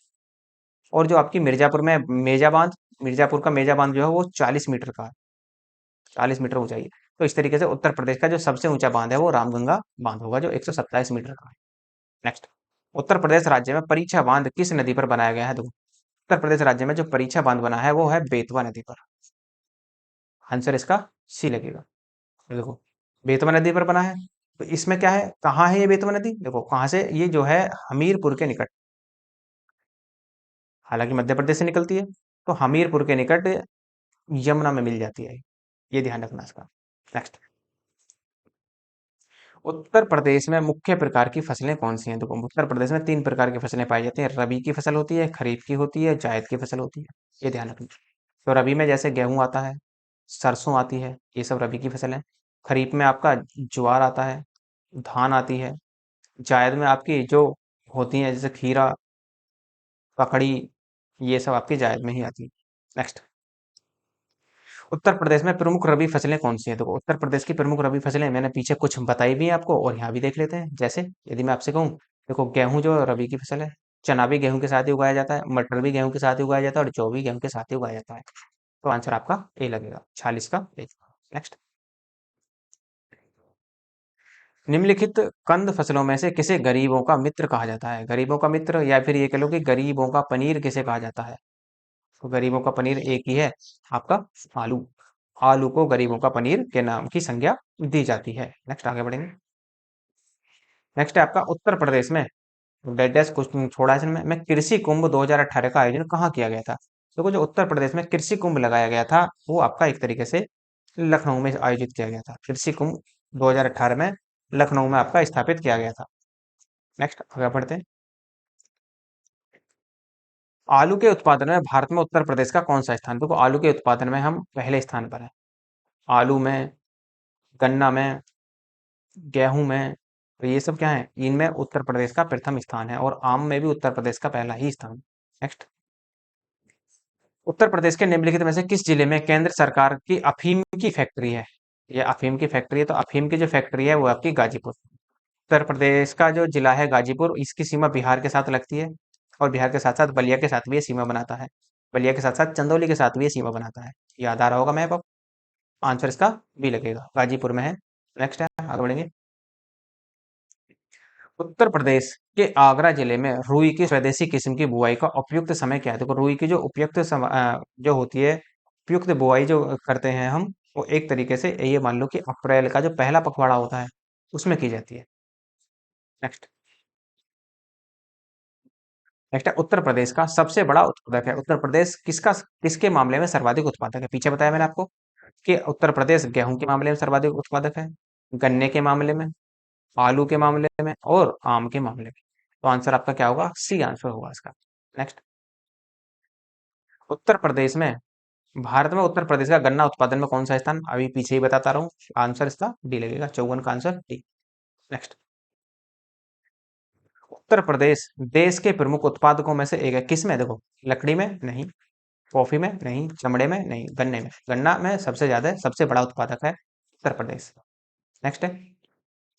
और जो आपकी मिर्जापुर में मेजा बांध, मिर्जापुर का मेजा बांध जो है वो 40 मीटर का है। 40 मीटर ऊंचाई है। तो इस तरीके से उत्तर प्रदेश का जो सबसे ऊंचा बांध है वो रामगंगा बांध होगा जो 127 मीटर का है। नेक्स्ट, उत्तर प्रदेश राज्य में परीक्षा बांध किस नदी पर बनाया गया है? देखो, उत्तर प्रदेश राज्य में जो परीक्षा बांध बना है वो है बेतवा नदी पर। आंसर इसका सी लगेगा। ये देखो, बेतवा नदी पर बना है। तो इसमें क्या है, कहाँ है ये बेतवा नदी? देखो कहाँ से, ये जो है हमीरपुर के निकट, हालांकि मध्य प्रदेश से निकलती है। तो हमीरपुर के निकट यमुना में मिल जाती है। ये ध्यान रखना इसका। नेक्स्ट, उत्तर प्रदेश में मुख्य प्रकार की फसलें कौन सी हैं? देखो, उत्तर प्रदेश में 3 प्रकार की फसलें पाई जाती हैं। रबी की फसल होती है, खरीफ की होती है, जायद की फसल होती है। ये ध्यान रखना। तो रबी में जैसे गेहूं आता है, सरसों आती है, ये सब रबी की फसल है। खरीफ में आपका ज्वार आता है, धान आती है। जायद में आपकी जो होती हैं जैसे खीरा, ककड़ी, ये सब आपकी जायद में ही आती है। नेक्स्ट, उत्तर प्रदेश में प्रमुख रबी फसलें कौन सी हैं? तो उत्तर प्रदेश की प्रमुख रबी फसलें मैंने पीछे कुछ बताई भी हैं आपको, और यहाँ भी देख लेते हैं। जैसे यदि मैं आपसे कहूँ, देखो गेहूं जो रबी की फसल है, चना भी गेहूं के साथ ही उगाया जाता है, मटर भी गेहूं के साथ ही उगाया जाता है, और जौ भी गेहूं के साथ ही उगाया जाता है। तो आंसर आपका ए लगेगा, 46 का ए। नेक्स्ट, निम्नलिखित कंद फसलों में से किसे गरीबों का मित्र कहा जाता है? गरीबों का मित्र, या फिर ये कह लो कि गरीबों का पनीर किसे कहा जाता है? तो गरीबों का पनीर एक ही है, आपका आलू। आलू को गरीबों का पनीर के नाम की संज्ञा दी जाती है। नेक्स्ट आगे बढ़ेंगे। नेक्स्ट है आपका उत्तर प्रदेश में, डेडेस क्वेश्चन छोड़ा है इसमें, में कृषि कुंभ 2018 का आयोजन कहाँ किया गया था? देखो, जो उत्तर प्रदेश में कृषि कुंभ लगाया गया था वो आपका एक तरीके से लखनऊ में आयोजित किया गया था। कृषि कुंभ 2018 में लखनऊ में आपका स्थापित किया गया था। नेक्स्ट आगे बढ़ते हैं। आलू के उत्पादन में भारत में उत्तर प्रदेश का कौन सा स्थान? देखो आलू के उत्पादन में हम पहले स्थान पर है। आलू में, गन्ना में, गेहूं में, तो ये सब क्या है? इनमें उत्तर प्रदेश का प्रथम स्थान है और आम में भी उत्तर प्रदेश का पहला ही स्थान। नेक्स्ट, उत्तर प्रदेश के निम्नलिखित में से किस जिले में केंद्र सरकार की अफीम की फैक्ट्री है? ये अफीम की फैक्ट्री है, तो अफीम की जो फैक्ट्री है वो आपकी गाजीपुर। उत्तर प्रदेश का जो जिला है गाजीपुर, इसकी सीमा बिहार के साथ लगती है और बिहार के साथ साथ बलिया के साथ भी ये सीमा बनाता है। बलिया के साथ साथ चंदौली के साथ भी ये सीमा बनाता है। याद आ रहा होगा मैप अब। आंसर इसका बी लगेगा, गाजीपुर में है। नेक्स्ट है, आगे बढ़ेंगे। उत्तर प्रदेश के आगरा जिले में रुई की स्वदेशी किस्म की बुआई का उपयुक्त समय क्या है? देखो रुई की जो उपयुक्त जो होती है, उपयुक्त बुआई जो करते हैं हम, वो एक तरीके से ये मान लो कि अप्रैल का जो पहला पखवाड़ा होता है उसमें की जाती है। नेक्स्ट, नेक्स्ट है उत्तर प्रदेश का सबसे बड़ा उत्पादक है। उत्तर प्रदेश किसके मामले में सर्वाधिक उत्पादक है? पीछे बताया मैंने आपको कि उत्तर प्रदेश गेहूं के मामले में सर्वाधिक उत्पादक है, गन्ने के मामले में, आलू के मामले में और आम के मामले में। तो आंसर आपका क्या होगा? सी आंसर होगा इसका। नेक्स्ट, उत्तर प्रदेश में, भारत में उत्तर प्रदेश का गन्ना उत्पादन में कौन सा स्थान? अभी पीछे ही बताता रहा हूँ, आंसर इसका डी लगेगा, 54 का answer D. Next, Uttar Pradesh देश के प्रमुख उत्पादकों में से एक है, किस में? देखो लकड़ी में नहीं, कॉफी में नहीं, चमड़े में नहीं, गन्ने में। गन्ना में सबसे ज्यादा है, सबसे बड़ा उत्पादक है उत्तर प्रदेश। नेक्स्ट है,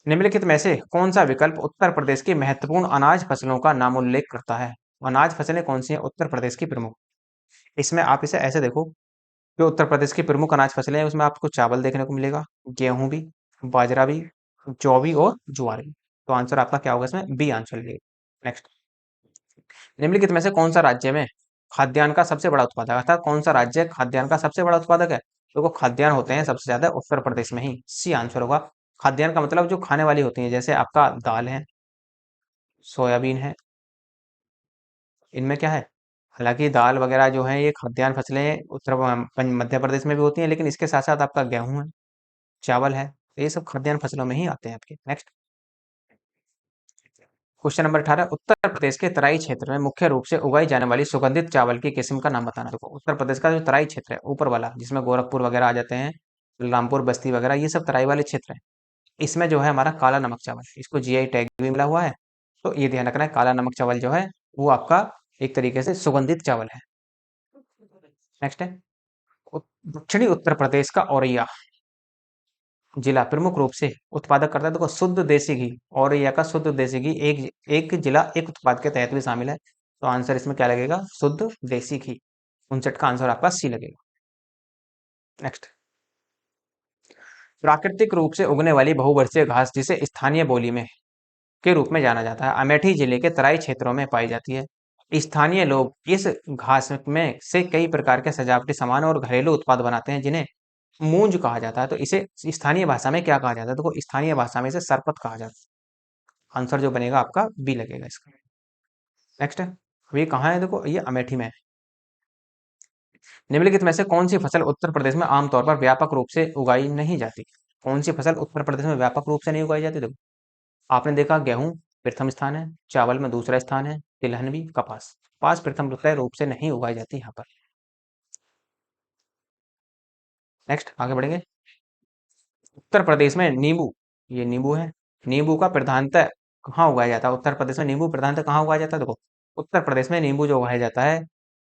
निम्नलिखित में से कौन सा विकल्प उत्तर प्रदेश की महत्वपूर्ण अनाज फसलों का नामोल्लेख करता है? अनाज फसलें कौन सी हैं उत्तर प्रदेश की प्रमुख? इसमें आप इसे ऐसे देखो, जो उत्तर प्रदेश की प्रमुख अनाज फसलें हैं उसमें आपको चावल देखने को मिलेगा, गेहूं भी, बाजरा भी, जौ भी और ज्वार भी। तो आंसर आपका क्या होगा इसमें? बी आंसर लगेगा। नेक्स्ट, निम्नलिखित में से कौन सा राज्य में खाद्यान्न का सबसे बड़ा उत्पादक है? अर्थात कौन सा राज्य खाद्यान्न का सबसे बड़ा उत्पादक है? तो वो खाद्यान्न होते हैं सबसे ज्यादा उत्तर प्रदेश में ही, सी आंसर होगा। खाद्यान्न का मतलब जो खाने वाली होती है, जैसे आपका दाल है, सोयाबीन है, इनमें क्या है? हालांकि दाल वगैरह जो है ये खाद्यान्न फसलें मध्य प्रदेश में भी होती हैं, लेकिन इसके साथ साथ आपका गेहूं है, चावल है, तो ये सब खाद्यान्न फसलों में ही आते हैं आपके। Next, question number 18, Uttar Pradesh के तराई क्षेत्र में मुख्य रूप से उगाई जाने वाली सुगंधित चावल की किस्म का नाम बताना। देखो उत्तर प्रदेश का जो तराई क्षेत्र है ऊपर वाला, जिसमें गोरखपुर वगैरह आ जाते हैं, रामपुर बस्ती वगैरह, ये सब तराई वाले क्षेत्र हैं। इसमें जो है हमारा काला नमक चावल, इसको जीआई टैग भी मिला हुआ है। तो ये ध्यान रखना है, काला नमक चावल जो है वो आपका एक तरीके से सुगंधित चावल है। नेक्स्ट है, दक्षिणी उत्तर प्रदेश का औरैया जिला प्रमुख रूप से उत्पादक करता है, देखो शुद्ध देसी घी, औरैया का शुद्ध देसी घी एक एक जिला एक उत्पाद के तहत भी शामिल है। तो आंसर इसमें क्या लगेगा? शुद्ध देसी घी। 59 का आंसर आपका सी लगेगा। नेक्स्ट, प्राकृतिक रूप से उगने वाली बहुवर्षीय घास जिसे स्थानीय बोली में के रूप में जाना जाता है, अमेठी जिले के तराई क्षेत्रों में पाई जाती है। स्थानीय लोग इस घास में से कई प्रकार के सजावटी सामान और घरेलू उत्पाद बनाते हैं, जिन्हें मूंज कहा जाता है। तो इसे स्थानीय भाषा में क्या कहा जाता है? देखो स्थानीय भाषा में इसे सरपत कहा जाता है। आंसर जो बनेगा आपका बी लगेगा इसका। नेक्स्ट है, अब ये कहाँ है? देखो ये अमेठी में है। निम्नलिखित में से कौन सी फसल उत्तर प्रदेश में आमतौर पर व्यापक रूप से उगाई नहीं जाती? कौन सी फसल उत्तर प्रदेश में व्यापक रूप से नहीं उगाई जाती? देखो आपने देखा गेहूं प्रथम स्थान है, चावल में दूसरा स्थान है, तिलहन भी, कपास। कपास प्रथम रूप से नहीं उगाई जाती यहाँ पर। नेक्स्ट आगे बढ़ेंगे। उत्तर प्रदेश में नींबू, ये नींबू है, नींबू का प्रधानतः कहाँ उगाया जाता है? उत्तर प्रदेश में नींबू प्रधानतः कहाँ उगाया जाता है? देखो उत्तर प्रदेश में नींबू जो उगाया जाता है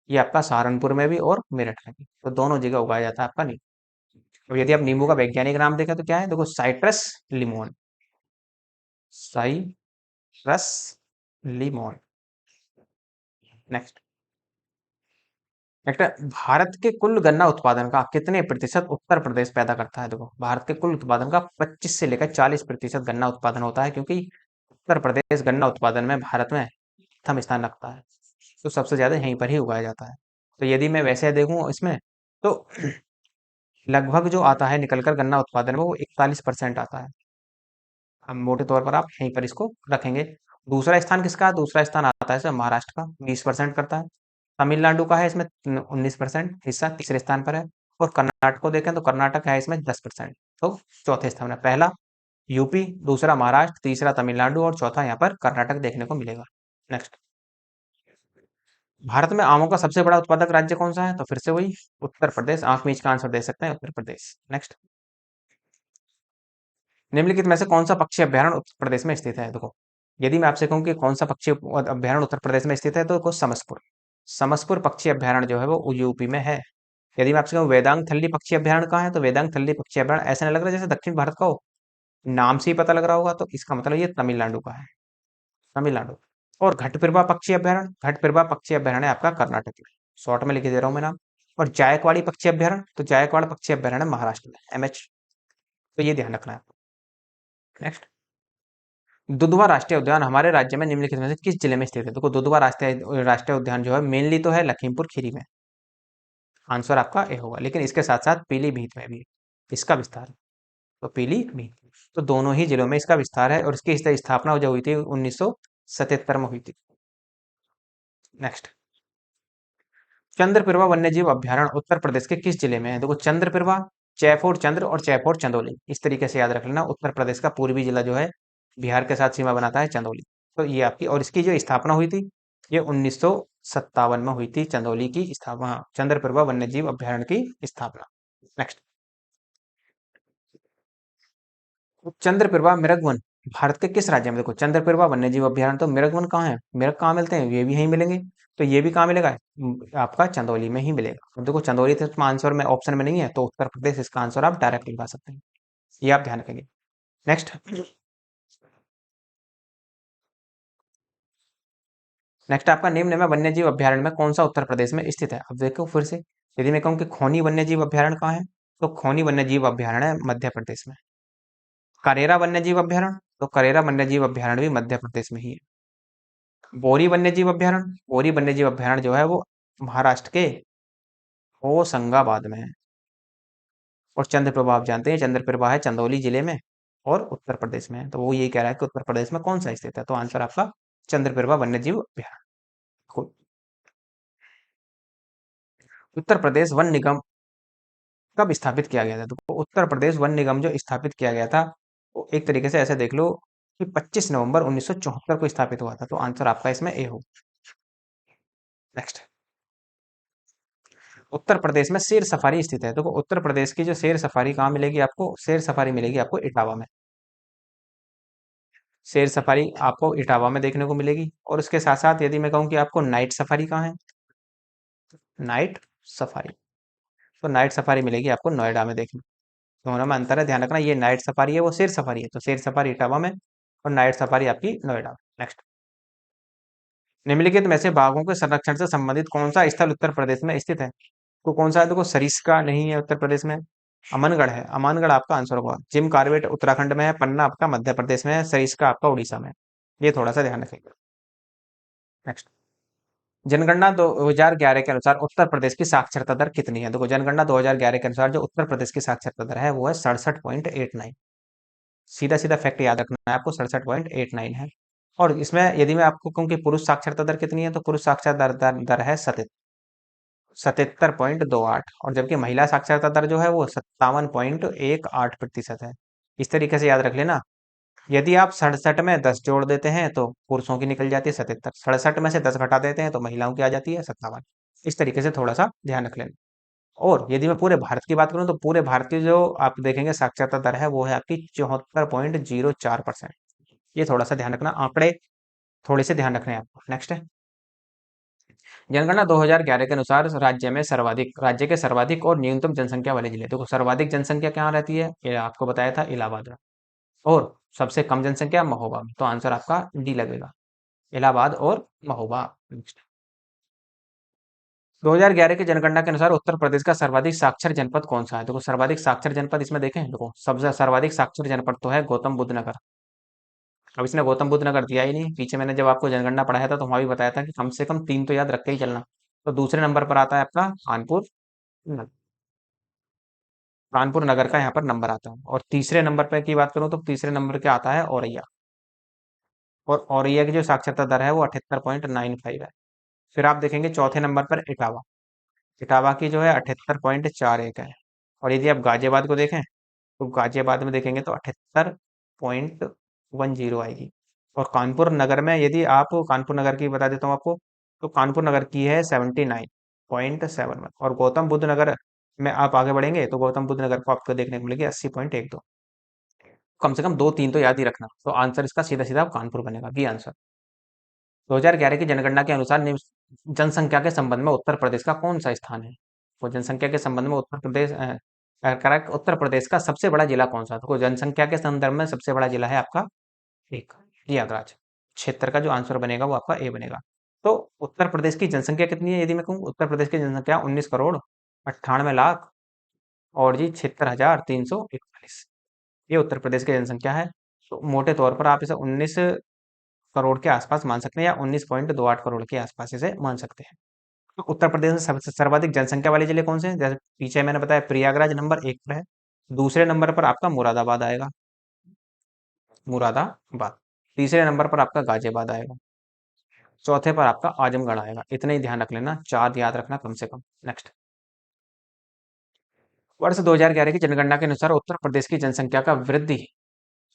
ये आपका सहारनपुर में भी और मेरठ में भी, तो दोनों जगह उगाया जाता है आपका नींबू। अब यदि आप नींबू का वैज्ञानिक नाम देखें तो क्या है? देखो citrus limon, citrus limon. Next, next Bharat के कुल गन्ना उत्पादन का कितने प्रतिशत उत्तर प्रदेश पैदा करता है? देखो भारत के कुल उत्पादन का 25 से लेकर 40% गन्ना उत्पादन होता है, क्योंकि उत्तर प्रदेश गन्ना उत्पादन में भारत में प्रथम स्थान रखता है, तो सबसे ज्यादा यहीं पर ही उगाया जाता है। तो यदि मैं वैसे देखूं इसमें, तो लगभग जो आता है निकलकर गन्ना उत्पादन में वो 41% आता है। हम मोटे तौर पर आप यहीं पर इसको रखेंगे। दूसरा स्थान किसका? दूसरा स्थान आता है इसमें महाराष्ट्र का, 20% करता है। तमिलनाडु का है इसमें 19% हिस्सा, तीसरे स्थान पर है। और कर्नाटक को देखें तो कर्नाटक है इसमें 10%, तो चौथे स्थान है। पहला यूपी, दूसरा महाराष्ट्र, तीसरा तमिलनाडु और चौथा यहाँ पर कर्नाटक देखने को मिलेगा। नेक्स्ट, भारत में आमों का सबसे बड़ा उत्पादक राज्य कौन सा है? तो फिर से वही उत्तर प्रदेश। आंख मीच का आंसर दे सकते हैं उत्तर प्रदेश। नेक्स्ट, निम्नलिखित में से कौन सा पक्षी अभ्यारण्य उत्तर प्रदेश में स्थित है? देखो, यदि मैं आपसे कहूं कि कौन सा पक्षी अभ्यारण्य उत्तर प्रदेश में स्थित है तो देखो समसपुर। समसपुर पक्षी अभ्यारण्य जो है वो यूपी में है। यदि मैं आपसे कहूँ वेदांग थल्ली पक्षी अभ्यारण्य कहाँ है, तो वेदांग थल्ली पक्षी अभ्यारण्य ऐसा नहीं लग रहा जैसे दक्षिण भारत का हो, नाम से ही पता लग रहा होगा, तो इसका मतलब ये तमिलनाडु का है। तमिलनाडु। और घटपिरवा पक्षी अभ्यारण्य, घटपिरवा पक्षी अभ्यारण्य आपका कर्नाटक में। शॉर्ट में लिख दे रहा हूँ मैं नाम। और जायकवाड़ी पक्षी अभ्यारण्य, तो जायकवाड़ पक्षी अभ्यारण्य महाराष्ट्र में, एमएच। तो ये ध्यान रखना है आपको। नेक्स्ट, दुधवा राष्ट्रीय उद्यान हमारे राज्य में निम्नलिखित में से किस जिले में स्थित है? देखो, दुधवा राष्ट्रीय राष्ट्रीय उद्यान जो है मेनली तो है लखीमपुर खीरी में। आंसर आपका ए होगा, लेकिन इसके साथ साथ पीलीभीत में भी इसका विस्तार है। तो पीलीभीत, तो दोनों ही जिलों में इसका विस्तार है और इसकी स्थापना जो हुई थी 1977 में हुई थी। नेक्स्ट, चंद्रपिरवा वन्यजीव अभ्यारण्य उत्तर प्रदेश के किस जिले में है? देखो, चंद्रपिरवा, चैफोर चंद्र और चैफोर चंदौली, इस तरीके से याद रख लेना। उत्तर प्रदेश का पूर्वी जिला जो है बिहार के साथ सीमा बनाता है, चंदौली। तो ये आपकी, और इसकी जो स्थापना हुई थी ये 1957 में हुई थी, चंदौली की स्थापना, चंद्रप्रभा वन्यजीव अभ्यारण्य की स्थापना। नेक्स्ट, चंद्रप्रभा मृगवन भारत के किस राज्य में? देखो, चंद्रप्रभा वन्यजीव अभ्यारण्य, तो मृगवन कहाँ है? मृग कहाँ मिलते हैं? ये भी यहीं मिलेंगे। तो ये भी कहाँ मिलेगा? आपका चंदौली में ही मिलेगा। अब देखो, चंदौली तो इसमें आंसर में ऑप्शन में नहीं है, तो उत्तर प्रदेश इसका आंसर आप डायरेक्ट लगा सकते हैं। ये आप ध्यान रखेंगे। नेक्स्ट, नेक्स्ट आपका निम्न में वन्यजीव अभ्यारण्य में कौन सा उत्तर प्रदेश में स्थित है? अब देखो फिर से, यदि मैं कहूँ कि खोनी वन्यजीव अभ्यारण्य कहाँ है, तो खोनी वन्यजीव अभ्यारण्य मध्य प्रदेश में। करेरा वन्यजीव अभ्यारण्य, तो करेरा वन्यजीव अभ्यारण्य भी मध्य प्रदेश में ही है। बोरी वन्यजीव अभ्यारण्य, बोरी वन्यजीव अभ्यारण्य जो है वो महाराष्ट्र के होशंगाबाद में है। और चंद्रप्रभा आप जानते हैं, चंद्रप्रभा है चंदौली जिले में और उत्तर प्रदेश में है। तो वो यही कह रहा है कि उत्तर प्रदेश में कौन सा स्थित है, तो आंसर आपका चंद्रप्रभा वन्यजीव अभ्यारण्य। Cool। उत्तर प्रदेश वन निगम कब स्थापित किया गया था? तो उत्तर प्रदेश वन निगम जो स्थापित किया गया था, वो एक तरीके से ऐसे देख लो कि 25 नवंबर 1974 को स्थापित हुआ था। तो आंसर आपका इसमें ए हो। नेक्स्ट, उत्तर प्रदेश में शेर सफारी स्थित है। देखो, उत्तर प्रदेश की जो शेर सफारी कहाँ मिलेगी आपको? शेर सफारी मिलेगी आपको इटावा में। शेर सफारी आपको इटावा में देखने को मिलेगी। और उसके साथ साथ यदि मैं कहूँ कि आपको नाइट सफारी कहाँ है, नाइट सफारी, तो नाइट सफारी मिलेगी आपको नोएडा में देखने। दोनों में अंतर है, ध्यान रखना। ये नाइट सफारी है, वो शेर सफारी है। तो शेर सफारी इटावा में और नाइट सफारी आपकी नोएडा में। नेक्स्ट, निम्नलिखित में से बाघों के संरक्षण से संबंधित कौन सा स्थल उत्तर प्रदेश में स्थित है? तो कौन सा है? देखो, सरिस्का नहीं है उत्तर प्रदेश में, अमनगढ़ है। अमनगढ़ आपका आंसर होगा। जिम कार्बेट उत्तराखंड में है, पन्ना आपका मध्य प्रदेश में है, सरिस्का आपका उड़ीसा में है। ये थोड़ा सा ध्यान रखेंगे। नेक्स्ट, जनगणना 2011 के अनुसार उत्तर प्रदेश की साक्षरता दर कितनी है? देखो, जनगणना 2011 के अनुसार जो उत्तर प्रदेश की साक्षरता दर है वो है 67.89। सीधा सीधा फैक्ट याद रखना है आपको, 67.89 है। और इसमें यदि मैं आपको कहूँ कि पुरुष साक्षरता दर कितनी है, तो पुरुष साक्षरता दर है 77.28। और जबकि महिला साक्षरता दर जो है वो 57.18% है। इस तरीके से याद रख लेना। यदि आप 67 में 10 जोड़ देते हैं तो पुरुषों की निकल जाती है 77, 67 में से 10 घटा देते हैं तो महिलाओं की आ जाती है 57। इस तरीके से थोड़ा सा ध्यान रख लेना। और यदि मैं पूरे भारत की बात करूं तो पूरे भारत की जो आप देखेंगे साक्षरता दर है वो है आपकी 74.04%। ये थोड़ा सा ध्यान रखना, आंकड़े थोड़े से ध्यान रखने हैं आपको। नेक्स्ट है, जनगणना 2011 के अनुसार राज्य के सर्वाधिक और न्यूनतम जनसंख्या वाले जिले। देखो, सर्वाधिक जनसंख्या कहाँ रहती है, ये आपको बताया था, इलाहाबाद में। और सबसे कम जनसंख्या महोबा में। तो आंसर आपका डी लगेगा, इलाहाबाद और महोबा। नेक्स्ट, 2011 की जनगणना के अनुसार उत्तर प्रदेश का सर्वाधिक साक्षर जनपद कौन सा है? देखो, सर्वाधिक साक्षर जनपद इसमें देखें, देखो सबसे सर्वाधिक साक्षर जनपद तो है गौतम बुद्ध नगर। अब इसने गौतम बुद्ध नगर दिया ही नहीं, पीछे मैंने जब आपको जनगणना पढ़ाया था तो वहां भी बताया था कि कम से कम 3 तो याद रख के ही चलना। तो दूसरे नंबर पर आता है आपका कानपुर नगर। कानपुर नगर का यहाँ पर नंबर आता है। और तीसरे नंबर पर की बात करूँ तो तीसरे नंबर के आता है औरैया। और औरैया की जो साक्षरता दर है वो 78.95 है। फिर आप देखेंगे चौथे नंबर पर इटावा। इटावा की जो है 78.41 है। और यदि आप गाजियाबाद को देखें तो गाजियाबाद में देखेंगे तो 78.10 आएगी। और कानपुर नगर में, यदि आप कानपुर नगर की बता देता हूँ आपको, तो कानपुर नगर की है 79.71 और गौतम बुद्ध नगर में आप आगे बढ़ेंगे तो गौतम बुद्ध नगर को आपको देखने को मिलेगी 80.12। कम से कम दो तीन तो याद ही रखना, तो आंसर इसका सीधा सीधा कानपुर बनेगा, बी आंसर। 2011 की जनगणना के अनुसार जनसंख्या के संबंध में उत्तर प्रदेश का कौन सा स्थान है? तो जनसंख्या के संबंध में उत्तर प्रदेश करेक्ट, उत्तर प्रदेश का सबसे बड़ा जिला कौन सा है? तो जनसंख्या के संदर्भ में सबसे बड़ा जिला है आपका एक प्रयागराज। क्षेत्र का जो आंसर बनेगा वो आपका ए बनेगा। तो उत्तर प्रदेश की जनसंख्या कितनी है? यदि मैं कहूँ उत्तर प्रदेश की जनसंख्या 19 करोड़ 98 लाख और जी 76,341, ये उत्तर प्रदेश की जनसंख्या है। तो मोटे तौर पर आप इसे 19 करोड़ के आसपास मान सकते हैं या 19.28 करोड़ के आसपास इसे मान सकते हैं। तो उत्तर प्रदेश में सबसे सर्वाधिक जनसंख्या वाले जिले कौन से हैं? जैसे पीछे मैंने बताया प्रयागराज नंबर 1 पर है, दूसरे नंबर पर आपका मुरादाबाद आएगा, मुरादाबाद, तीसरे नंबर पर आपका गाजियाबाद आएगा, चौथे पर आपका आजमगढ़ आएगा। इतना ही ध्यान रख लेना, चार याद रखना कम से कम। नेक्स्ट, वर्ष 2011 की जनगणना के अनुसार उत्तर प्रदेश की जनसंख्या का वृद्धि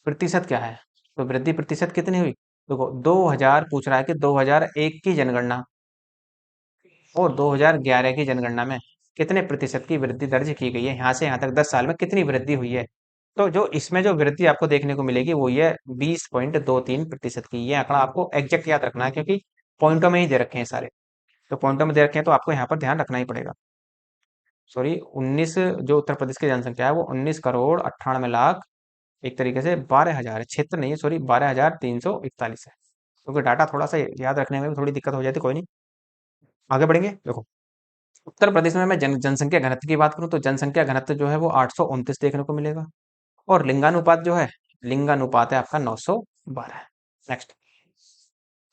प्रतिशत क्या है? तो वृद्धि प्रतिशत कितनी हुई? देखो 2000 पूछ रहा है कि 2001 की जनगणना और 2011 की जनगणना में कितने प्रतिशत की वृद्धि दर्ज की गई है, यहाँ से यहाँ तक 10 साल में कितनी वृद्धि हुई है? तो जो इसमें जो वृद्धि आपको देखने को मिलेगी वो ये 20.23% की। ये आंकड़ा आपको एग्जैक्ट याद रखना है क्योंकि पॉइंटों में ही दे रखे हैं सारे, तो पॉइंटों में दे रखे हैं तो आपको यहाँ पर ध्यान रखना ही पड़ेगा। सॉरी 19, जो उत्तर प्रदेश की जनसंख्या है वो 19 करोड़ 98 लाख, एक तरीके से 12,000 है, क्षेत्र नहीं है सॉरी, 12,341 है। क्योंकि डाटा थोड़ा सा याद रखने में भी थोड़ी दिक्कत हो जाती है, कोई नहीं, आगे बढ़ेंगे। देखो उत्तर प्रदेश में मैं जनसंख्या घनत्व की बात करूं तो जनसंख्या घनत्व जो है वो 829 देखने को मिलेगा और लिंगानुपात जो है, लिंगानुपात है आपका 912 है। नेक्स्ट,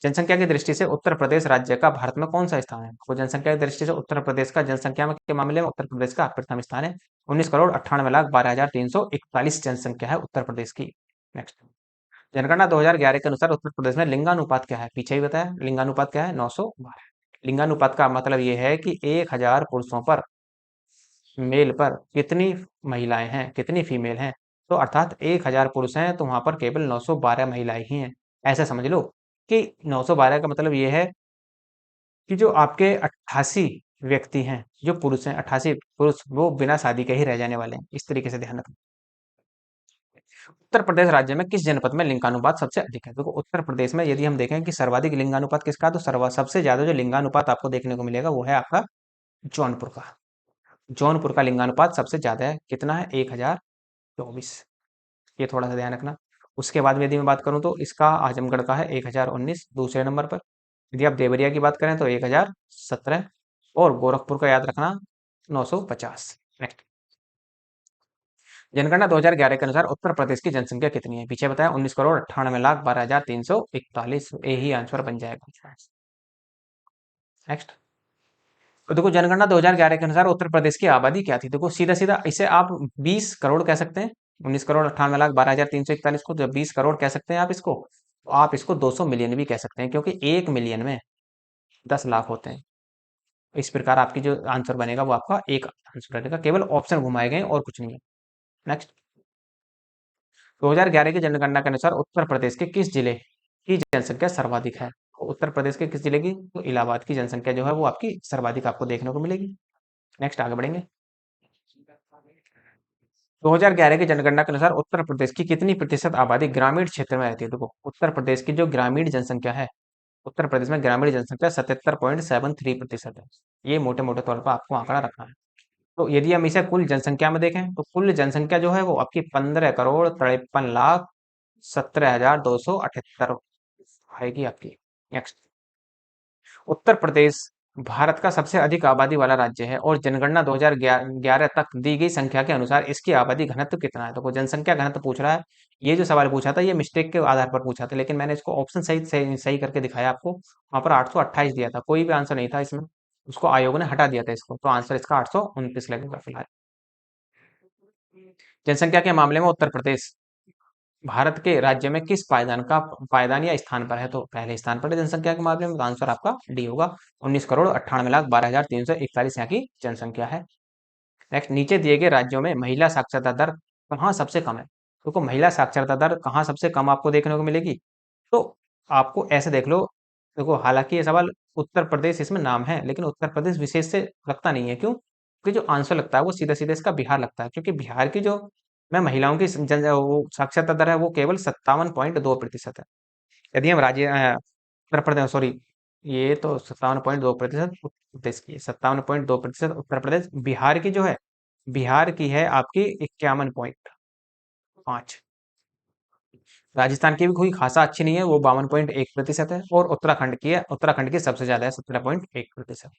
जनसंख्या की दृष्टि से उत्तर प्रदेश राज्य का भारत में कौन सा स्थान है? तो जनसंख्या की दृष्टि से उत्तर प्रदेश का जनसंख्या में के मामले में उत्तर प्रदेश का प्रथम स्थान है। 19 करोड़ 98 लाख 12,341 जनसंख्या है उत्तर प्रदेश की। नेक्स्ट, जनगणना 2011 के अनुसार उत्तर प्रदेश में लिंगानुपात क्या है? पीछे ही बताया, लिंगानुपात क्या है? 912। लिंगानुपात का मतलब ये है कि 1000 पुरुषों पर, मेल पर कितनी महिलाएं हैं, कितनी फीमेल हैं। तो अर्थात 1000 पुरुष हैं तो वहां पर केवल 912 महिलाएं ही हैं। ऐसा समझ लो कि 912 का मतलब ये है कि जो आपके 88 व्यक्ति हैं, जो पुरुष हैं 88 पुरुष, वो बिना शादी के ही रह जाने वाले हैं। इस तरीके से ध्यान रखना। उत्तर प्रदेश राज्य में किस जनपद में लिंगानुपात सबसे अधिक है? देखो उत्तर प्रदेश में यदि हम देखें कि सर्वाधिक लिंगानुपात किसका है, तो सबसे ज्यादा जो लिंगानुपात आपको देखने को मिलेगा वो है आपका जौनपुर का। जौनपुर का लिंगानुपात सबसे ज्यादा है, कितना है? 1024। ये थोड़ा सा ध्यान रखना। उसके बाद में यदि मैं बात करूं तो इसका आजमगढ़ का है 1019 दूसरे नंबर पर। यदि आप देवरिया की बात करें तो 1017 और गोरखपुर का याद रखना 950। नेक्स्ट, जनगणना 2011 के अनुसार उत्तर प्रदेश की जनसंख्या कितनी है? पीछे बताया 19 करोड़ 98 लाख 12,341, यही आंसर बन जाएगा। नेक्स्ट, तो देखो जनगणना 2011 के अनुसार उत्तर प्रदेश की आबादी क्या थी? देखो सीधा सीधा इसे आप 20 करोड़ कह सकते हैं। 19 करोड़ 98 लाख 12,341 को जब 20 करोड़ कह सकते हैं आप इसको, तो आप इसको 200 मिलियन भी कह सकते हैं क्योंकि 1 मिलियन में 10 लाख होते हैं। इस प्रकार आपकी जो आंसर बनेगा वो आपका एक आंसर बनेगा, केवल ऑप्शन घुमाए गए और कुछ नहीं है। नेक्स्ट, 2011 की जनगणना के अनुसार उत्तर प्रदेश के किस जिले की जनसंख्या सर्वाधिक है? तो उत्तर प्रदेश के किस जिले की? तो इलाहाबाद की जनसंख्या जो है वो आपकी सर्वाधिक आपको देखने को मिलेगी। नेक्स्ट, आगे बढ़ेंगे। 2011 की जनगणना के अनुसार उत्तर प्रदेश की कितनी प्रतिशत आबादी ग्रामीण क्षेत्र में रहती है? देखो उत्तर प्रदेश की जो ग्रामीण जनसंख्या है, उत्तर प्रदेश में ग्रामीण जनसंख्या 77.73% है। ये मोटे मोटे तौर पर आपको आंकड़ा रखना है। तो यदि हम इसे कुल जनसंख्या में देखें तो कुल जनसंख्या जो है वो आपकी 15 करोड़ 53 लाख 17,278 आएगी आपकी। नेक्स्ट, उत्तर प्रदेश भारत का सबसे अधिक आबादी वाला राज्य है और जनगणना 2011 तक दी गई संख्या के अनुसार इसकी आबादी घनत्व कितना है? तो वो जनसंख्या घनत्व पूछ रहा है। ये जो सवाल पूछा था ये मिस्टेक के आधार पर पूछा था, लेकिन मैंने इसको ऑप्शन सही करके दिखाया आपको। वहां पर 828 दिया था, कोई भी आंसर नहीं था इसमें, उसको आयोग ने हटा दिया था इसको, तो आंसर इसका 829 लगेगा फिलहाल। जनसंख्या के मामले में उत्तर प्रदेश भारत के राज्य में किस पायदान या स्थान पर है? तो पहले स्थान पर है जनसंख्या के मामले में, तो आंसर आपका डी होगा। 19 करोड़ 98 लाख 12,341 यहाँ की जनसंख्या है। नेक्स्ट, नीचे दिए गए राज्यों में महिला साक्षरता दर कहाँ सबसे कम है? महिला साक्षरता दर कहाँ सबसे कम आपको देखने को मिलेगी? तो आपको ऐसे देख लो, देखो हालांकि ये सवाल उत्तर प्रदेश इसमें नाम है, लेकिन उत्तर प्रदेश विशेष से लगता नहीं है। क्यों? क्योंकि जो आंसर लगता है वो सीधा सीधा इसका बिहार लगता है, क्योंकि बिहार की जो मैं महिलाओं की वो साक्षरता दर है वो केवल 57.2% है। यदि हम उत्तर प्रदेश, सॉरी, ये तो 57.2% उत्तर प्रदेश की, 57.2% उत्तर प्रदेश। बिहार की जो है, बिहार की है आपकी 51.5। राजस्थान की भी कोई खासा अच्छी नहीं है, वो 52.1% है। और उत्तराखंड की है, उत्तराखंड की सबसे ज्यादा है, 17.1%।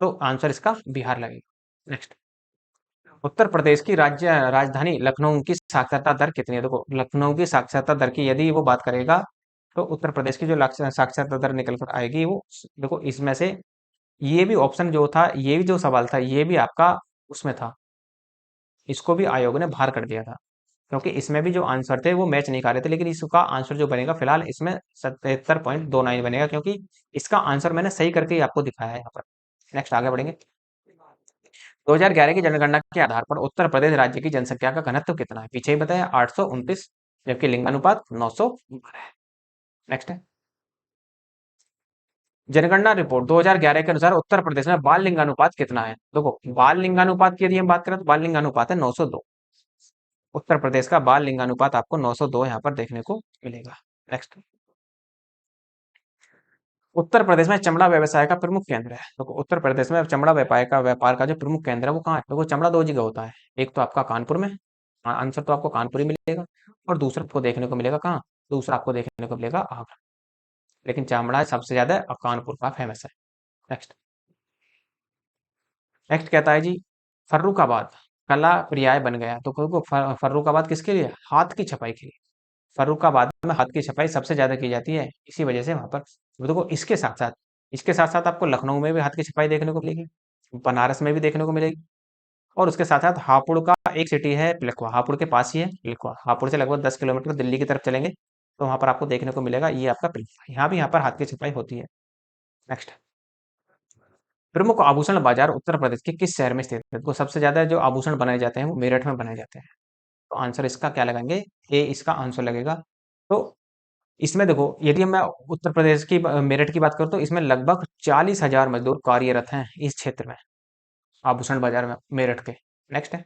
तो आंसर इसका बिहार लगेगा। नेक्स्ट, उत्तर प्रदेश की राज्य राजधानी लखनऊ की साक्षरता दर कितनी है? देखो लखनऊ की साक्षरता दर की यदि वो बात करेगा, तो उत्तर प्रदेश की जो साक्षरता दर निकल कर आएगी वो, देखो इसमें से ये भी ऑप्शन जो था, ये भी जो सवाल था, ये भी आपका उसमें था, इसको भी आयोग ने बाहर कर दिया था, क्योंकि इसमें भी जो आंसर थे वो मैच नहीं कर रहे थे। लेकिन इसका आंसर जो बनेगा फिलहाल इसमें 77.29 बनेगा, क्योंकि इसका आंसर मैंने सही करके ही आपको दिखाया है यहाँ पर। नेक्स्ट आगे बढ़ेंगे। 2011 की जनगणना के आधार पर उत्तर प्रदेश राज्य की जनसंख्या का घनत्व कितना है? पीछे ही बताया 829, जबकि लिंगानुपात 912 है। नेक्स्ट है, जनगणना रिपोर्ट 2011 के अनुसार उत्तर प्रदेश में बाल लिंगानुपात कितना है? देखो बाल लिंगानुपात की यदि हम बात करें तो बाल लिंगानुपात है 902। उत्तर प्रदेश का बाल लिंगानुपात आपको 902 यहाँ पर देखने को मिलेगा। नेक्स्ट, उत्तर प्रदेश में चमड़ा व्यवसाय का प्रमुख केंद्र है। तो उत्तर प्रदेश में चमड़ा व्यापार का जो प्रमुख केंद्र है वो कहाँ है? देखो चमड़ा दो जगह होता है, एक तो आपका कानपुर में, आंसर तो आपको कानपुर ही मिलेगा, और दूसरा आपको देखने को मिलेगा कहाँ? दूसरा आपको देखने को मिलेगा आगरा। लेकिन चमड़ा सबसे ज्यादा कानपुर का फेमस है। नेक्स्ट, नेक्स्ट कहता है जी, फर्रुखाबाद कला पर्याय बन गया। तो फर्रुखाबाद किसके लिए? हाथ की छपाई के लिए। फर्रुखाबाद में हाथ की छपाई सबसे ज्यादा की जाती है, इसी वजह से वहां पर। देखो इसके साथ साथ आपको लखनऊ में भी हाथ की छपाई देखने को मिलेगी, बनारस में भी देखने को मिलेगी, और उसके साथ साथ हापुड़ का एक सिटी है पिलखवा, हापुड़ के पास ही है पिलखवा, हापुड़ से लगभग 10 किलोमीटर दिल्ली की तरफ चलेंगे तो वहां पर आपको देखने को मिलेगा ये आपका पिलखवा। यहाँ पर हाथ की छपाई होती है। नेक्स्ट, प्रमुख आभूषण बाजार उत्तर प्रदेश के किस शहर में स्थित है? तो सबसे ज्यादा जो आभूषण बनाए जाते हैं वो मेरठ में बनाए जाते हैं। तो आंसर इसका क्या लगाएंगे? ए इसका आंसर लगेगा। तो इसमें देखो यदि मैं उत्तर प्रदेश की मेरठ की बात करूं तो इसमें लगभग 40,000 मजदूर कार्यरत हैं इस क्षेत्र में, आभूषण बाजार में मेरठ के। नेक्स्ट है,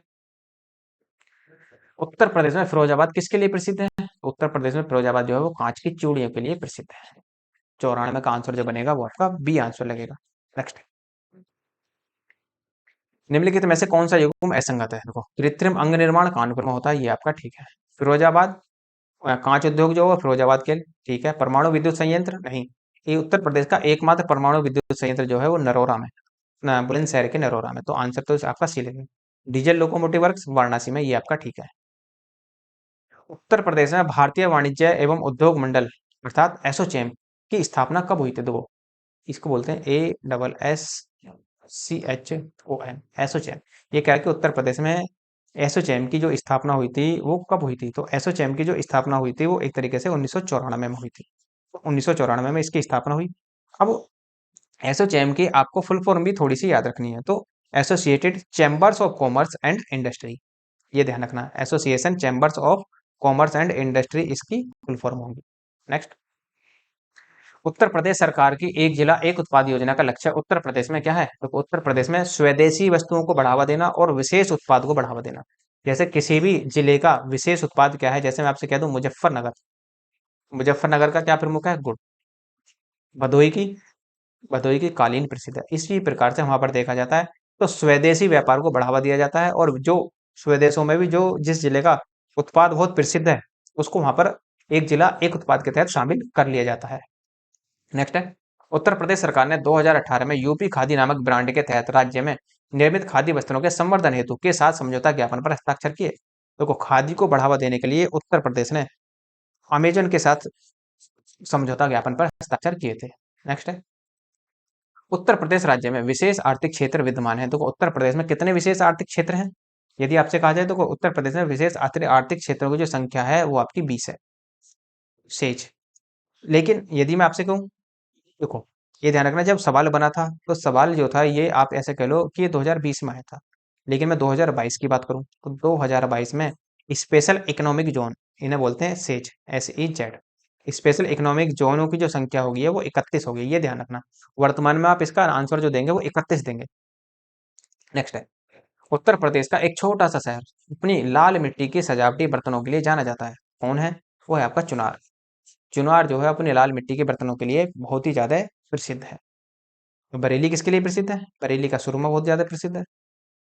उत्तर प्रदेश में फिरोजाबाद किसके लिए प्रसिद्ध है? उत्तर प्रदेश में फिरोजाबाद जो है वो कांच की चूड़ियों के लिए प्रसिद्ध है। 94 का आंसर जो बनेगा वो आपका बी आंसर लगेगा। नेक्स्ट, निम्नलिखित में से कौन सा युग्म असंगत है? देखो कृत्रिम अंग निर्माण कानपुर में होता है, ये आपका ठीक है। फिरोजाबाद कांच उद्योग जो है फिरोजाबाद के लिए ठीक है। परमाणु विद्युत संयंत्र नहीं, ये उत्तर प्रदेश का एकमात्र परमाणु विद्युत संयंत्र जो है वो नरोरा में, बुलंदशहर के नरोरा में। तो आंसर तो आपका सी लगेगा। डीजल लोकोमोटिव वर्क्स वाराणसी में, ये आपका ठीक है। उत्तर प्रदेश में भारतीय वाणिज्य एवं उद्योग मंडल अर्थात एसोचैम की स्थापना कब हुई थी? देखो इसको बोलते हैं ASSCHOM, एसोचैम। ये क्या है कि उत्तर प्रदेश में एसोचैम की जो स्थापना हुई थी वो कब हुई थी? तो एसोचैम की जो स्थापना हुई थी वो एक तरीके से 1994 में हुई थी। तो 1994 में इसकी स्थापना हुई। अब एसोचैम की आपको फुल फॉर्म भी थोड़ी सी याद रखनी है, तो associated chambers of commerce and industry, ये ध्यान रखना, association chambers of commerce and industry इसकी फुल फॉर्म होगी। नेक्स्ट, उत्तर प्रदेश सरकार की एक जिला एक उत्पाद योजना का लक्ष्य उत्तर प्रदेश में क्या है? तो उत्तर प्रदेश में स्वदेशी वस्तुओं को बढ़ावा देना और विशेष उत्पाद को बढ़ावा देना। जैसे किसी भी जिले का विशेष उत्पाद क्या है? जैसे मैं आपसे कह दूं मुजफ्फरनगर, मुजफ्फरनगर का क्या प्रमुख है? गुड़। भदोही की, भदोही की कालीन प्रसिद्ध है। इसी प्रकार से वहां पर देखा जाता है, तो स्वदेशी व्यापार को बढ़ावा दिया जाता है, और जो स्वदेशों में भी जो जिस जिले का उत्पाद बहुत प्रसिद्ध है उसको वहां पर एक जिला एक उत्पाद के तहत शामिल कर लिया जाता है। नेक्स्ट है, उत्तर प्रदेश सरकार ने 2018 में यूपी खादी नामक ब्रांड के तहत राज्य में निर्मित खादी वस्त्रों के संवर्धन हेतु के साथ समझौता ज्ञापन पर हस्ताक्षर किए। देखो खादी को बढ़ावा देने के लिए उत्तर प्रदेश ने अमेजन के साथ समझौता ज्ञापन पर हस्ताक्षर किए थे। नेक्स्ट है, उत्तर प्रदेश राज्य में विशेष आर्थिक क्षेत्र विद्यमान है। तो उत्तर प्रदेश में कितने विशेष आर्थिक क्षेत्र हैं? यदि आपसे कहा जाए तो उत्तर प्रदेश में विशेष आर्थिक क्षेत्रों की जो संख्या है वो आपकी 20 है, शेष। लेकिन यदि मैं आपसे कहूं, देखो ये ध्यान रखना, जब सवाल बना था तो सवाल जो था ये आप ऐसे कह लो कि ये 2020 में आया था, लेकिन मैं 2022 की बात करूं तो 2022 में स्पेशल इकोनॉमिक जोन, इन्हें बोलते हैं सेज, SEZ, स्पेशल इकोनॉमिक जोनों की जो संख्या होगी है वो 31 होगी, ये ध्यान रखना। वर्तमान में आप इसका आंसर जो देंगे वो 31 देंगे। नेक्स्ट है, उत्तर प्रदेश का एक छोटा सा शहर अपनी लाल मिट्टी की सजावटी बर्तनों के लिए जाना जाता है, कौन है? वो है आपका चुनार। चुनार जो है अपने लाल मिट्टी के बर्तनों के लिए बहुत ही ज्यादा प्रसिद्ध है। तो बरेली किसके लिए प्रसिद्ध है? बरेली का सुरमा बहुत ज्यादा प्रसिद्ध है।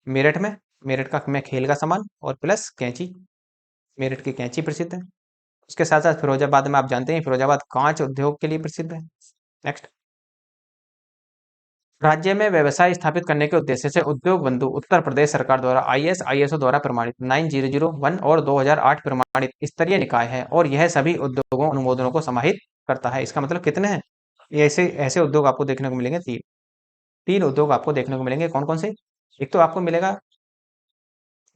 मेरठ में, मेरठ का में खेल का सामान और प्लस कैंची, मेरठ की कैंची प्रसिद्ध है। उसके साथ साथ फिरोजाबाद में आप जानते हैं फिरोजाबाद कांच उद्योग के लिए प्रसिद्ध है। नेक्स्ट, राज्य में व्यवसाय स्थापित करने के उद्देश्य से उद्योग बंधु उत्तर प्रदेश सरकार द्वारा आईएएस आईएसओ द्वारा प्रमाणित 9001 और 2008 प्रमाणित स्तरीय निकाय है और यह सभी उद्योगों अनुमोदनों को समाहित करता है। इसका मतलब कितने हैं? ये ऐसे ऐसे उद्योग आपको देखने को मिलेंगे तीन। तीन उद्योग आपको देखने को मिलेंगे, कौन कौन से? एक तो आपको मिलेगा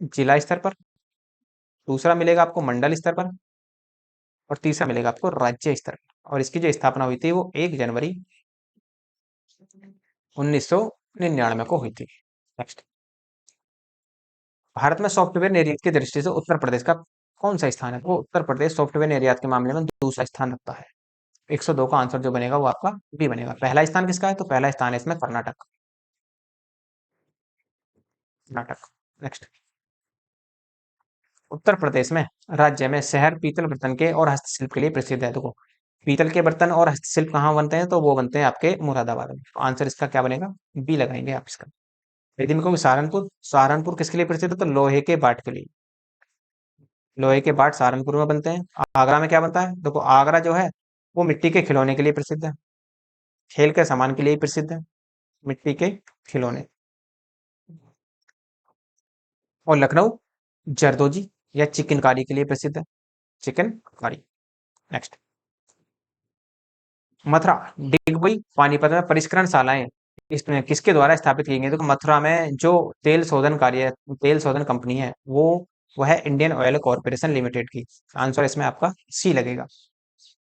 जिला स्तर पर, दूसरा मिलेगा आपको मंडल स्तर पर, और तीसरा मिलेगा आपको राज्य स्तर पर। और इसकी जो स्थापना हुई थी वो 1 जनवरी 1999 को हुई थी। नेक्स्ट, भारत में सॉफ्टवेयर निर्यात की दृष्टि से उत्तर प्रदेश का कौन सा स्थान है? वो उत्तर प्रदेश सॉफ्टवेयर निर्यात के मामले में दूसरा स्थान रखता है। 102 का आंसर जो बनेगा वो आपका बी बनेगा। पहला स्थान किसका है? तो पहला स्थान है इसमें कर्नाटक। कर्नाटक। नेक्स्ट, उत्तर प्रदेश में राज्य में शहर पीतल बर्तन के और हस्तशिल्प के लिए प्रसिद्ध है। देखो, पीतल के बर्तन और हस्तशिल्प कहाँ बनते हैं? तो वो बनते हैं आपके मुरादाबाद में। तो आंसर इसका क्या बनेगा? बी लगाएंगे आप इसका। यदि मैं कहूँ सहारनपुर, सहारनपुर किसके लिए प्रसिद्ध है? तो लोहे के बाट के लिए। लोहे के बाट सहारनपुर में बनते हैं। आगरा में क्या बनता है? देखो, आगरा जो है वो मिट्टी के खिलौने के लिए प्रसिद्ध है, खेल के सामान के लिए प्रसिद्ध है, मिट्टी के खिलौने। और लखनऊ जरदोजी या चिकनकारी के लिए प्रसिद्ध है, चिकनकारी। नेक्स्ट, मथुरा, डिगबई, पानीपत में परिष्करण शालाएं इसमें किसके द्वारा स्थापित की गई? तो मथुरा में जो तेल शोधन कार्य, तेल शोधन कंपनी है वो है इंडियन ऑयल कॉर्पोरेशन लिमिटेड की। आंसर इसमें आपका सी लगेगा।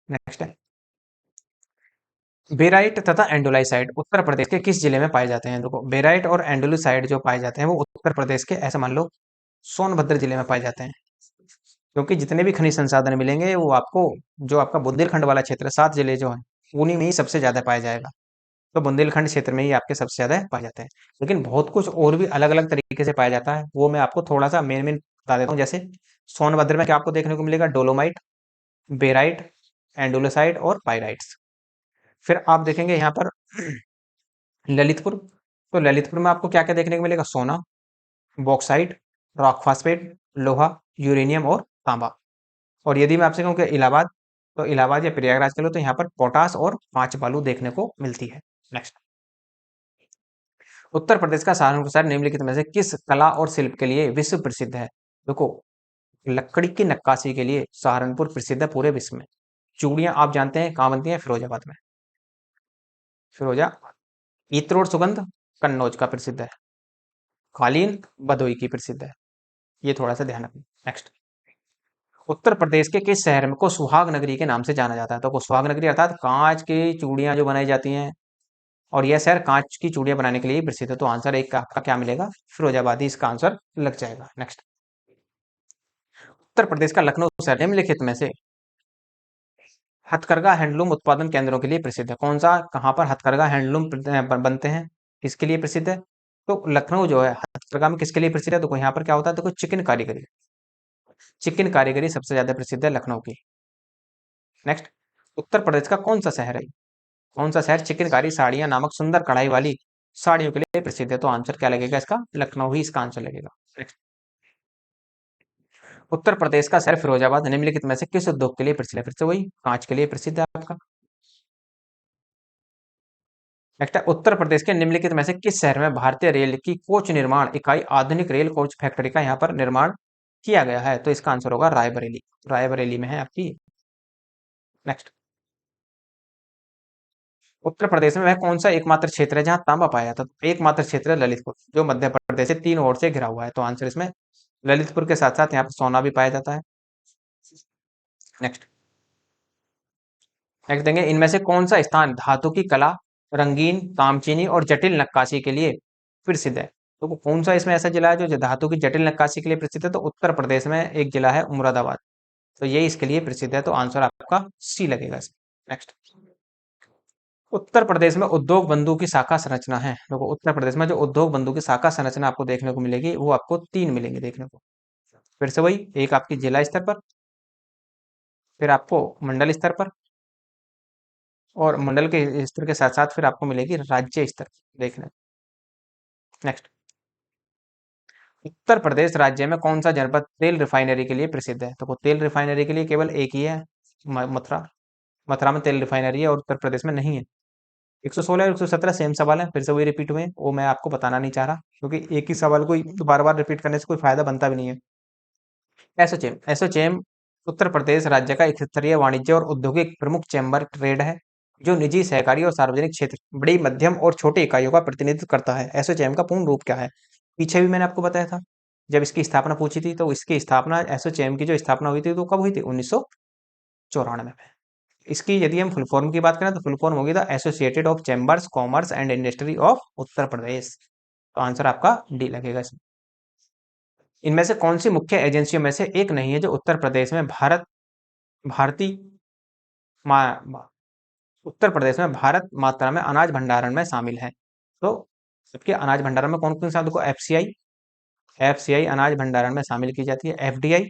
नेक्स्ट है, बेराइट तथा एंडोलाइसाइड उत्तर प्रदेश के किस जिले में पाए जाते हैं? देखो, बेराइट और एंडोलाइसाइड जो पाए जाते हैं वो उत्तर प्रदेश के, ऐसे मान लो, सोनभद्र जिले में पाए जाते हैं। क्योंकि जितने भी खनिज संसाधन मिलेंगे वो आपको, जो आपका बुंदेलखंड वाला क्षेत्र 7 जिले जो है उन्हीं में ही सबसे ज्यादा पाया जाएगा। तो बुंदेलखंड क्षेत्र में ही आपके सबसे ज्यादा पाए जाते हैं। लेकिन बहुत कुछ और भी अलग अलग तरीके से पाया जाता है, वो मैं आपको थोड़ा सा मेन मेन बता देता हूँ। जैसे सोनभद्र में क्या आपको देखने को मिलेगा? डोलोमाइट, बेराइट, एंडोलोसाइड और पाइराइट्स। फिर आप देखेंगे यहाँ पर ललितपुर, तो ललितपुर में आपको क्या क्या देखने को मिलेगा? सोना, बॉक्साइट, रॉक फास्फेट, लोहा, यूरेनियम और तांबा। और यदि मैं आपसे कहूँ कि इलाहाबाद, तो इलाहाबाद या प्रयागराज के लो तो यहाँ पर पोटास और पांच बालू देखने को मिलती है। नेक्स्ट, उत्तर प्रदेश का सहारनपुर शहर निम्नलिखित में से किस कला और शिल्प के लिए विश्व प्रसिद्ध है? देखो, लकड़ी की नक्काशी के लिए सहारनपुर प्रसिद्ध है पूरे विश्व में। चूड़ियां आप जानते हैं कहाँ बनती हैं? फिरोजाबाद में, फिरोजा। इत्र और सुगंध कन्नौज का प्रसिद्ध है। कालीन भदोई की प्रसिद्ध है। ये थोड़ा सा ध्यान रखना। नेक्स्ट, उत्तर प्रदेश के किस शहर में को सुहाग नगरी के नाम से जाना जाता है? तो सुहाग नगरी अर्थात कांच की चूड़ियां जो बनाई जाती हैं, और यह शहर कांच की चूड़ियां बनाने के लिए ही प्रसिद्ध है। तो आंसर एक का आपका क्या मिलेगा? फिरोजाबादी इसका आंसर लग जाएगा। नेक्स्ट, उत्तर प्रदेश का लखनऊ शहर निम्नलिखित में से हथकरघा हैंडलूम उत्पादन केंद्रों के लिए प्रसिद्ध है। कौन सा, कहाँ पर हथकरघा हैंडलूम बनते हैं, किसके लिए प्रसिद्ध है? तो लखनऊ जो है हथकरघा में किसके लिए प्रसिद्ध है? तो यहाँ पर क्या होता है? देखो, चिकन कारीगरी, चिकन कारीगरी सबसे ज्यादा प्रसिद्ध है लखनऊ की। नेक्स्ट, उत्तर प्रदेश का कौन सा शहर है, कौन सा शहर चिकनकारी साड़ियां नामक सुंदर कढ़ाई वाली साड़ियों के लिए प्रसिद्ध है? तो आंसर क्या लगेगा इसका? लखनऊ ही इसका आंसर लगेगा। नेक्स्ट, उत्तर प्रदेश का शहर फिरोजाबाद निम्नलिखित में से किस उद्योग के लिए प्रसिद्ध है? फिर से वही कांच के लिए प्रसिद्ध है आपका। नेक्स्ट है, उत्तर प्रदेश के निम्नलिखित में से किस शहर में भारतीय रेल की कोच निर्माण इकाई आधुनिक रेल कोच फैक्ट्री का यहाँ पर निर्माण किया गया है? तो इसका आंसर होगा रायबरेली। रायबरेली में है आपकी। नेक्स्ट, उत्तर प्रदेश में वह कौन सा एकमात्र क्षेत्र है जहां तांबा पाया जाता है? तो एकमात्र क्षेत्र है ललितपुर, जो मध्य प्रदेश से 3 ओर से घिरा हुआ है। तो आंसर इसमें ललितपुर के साथ साथ यहाँ पर सोना भी पाया जाता है। नेक्स्ट, नेक्स्ट देंगे, इनमें से कौन सा स्थान धातु की कला, रंगीन तामचीनी और जटिल नक्काशी के लिए प्रसिद्ध है? तो कौन सा इसमें ऐसा जिला है जो धातु की जटिल नक्काशी के लिए प्रसिद्ध है? तो उत्तर प्रदेश में एक जिला है मुरादाबाद। तो ये इसके लिए प्रसिद्ध है, तो आंसर आपका सी लगेगा इसमें। नेक्स्ट, उत्तर प्रदेश में उद्योग बंधु की शाखा संरचना है। देखो उत्तर प्रदेश में जो उद्योग बंधु की शाखा संरचना आपको देखने को मिलेगी वो आपको तीन मिलेंगे देखने को। फिर से वही, एक आपकी जिला स्तर पर, फिर आपको मंडल स्तर पर, और मंडल के स्तर के साथ साथ फिर आपको मिलेगी राज्य स्तर देखने। नेक्स्ट, उत्तर प्रदेश राज्य में कौन सा जनपद तेल रिफाइनरी के लिए प्रसिद्ध है? तो तेल रिफाइनरी के लिए केवल एक ही है, मथुरा। मथुरा में तेल रिफाइनरी है और उत्तर प्रदेश में नहीं है। 116 और 117 सेम सवाल है, फिर से वही रिपीट हुए, वो मैं आपको बताना नहीं चाह रहा, क्योंकि एक ही सवाल को बार बार रिपीट करने से कोई फायदा बनता भी नहीं है। एसोचेम, एसोचेम उत्तर प्रदेश राज्य का एक स्तरीय वाणिज्य और औद्योगिक प्रमुख चैम्बर ट्रेड है, जो निजी, सहकारी और सार्वजनिक क्षेत्र, बड़ी, मध्यम और छोटी इकाइयों का प्रतिनिधित्व करता है। एसोचैम का पूर्ण रूप क्या है? पीछे भी मैंने आपको बताया था, जब इसकी स्थापना पूछी थी, तो इसकी स्थापना, एसोचैम की जो स्थापना हुई थी, तो कब हुई थी? 1994 में। इसकी यदि हम फुल फॉर्म की बात करें तो फुल फॉर्म होगी the associated of chambers commerce and industry of Uttar Pradesh. तो आंसर आपका डी लगेगा इसमें। इनमें से कौन सी मुख्य एजेंसियों में से एक नहीं है जो उत्तर प्रदेश में भारतीय उत्तर प्रदेश में भारत मात्रा में अनाज भंडारण में शामिल है? तो सबके अनाज भंडारण में कौन कौन सा, देखो एफसीआई, एफसीआई अनाज भंडारण में शामिल की जाती है। एफडीआई,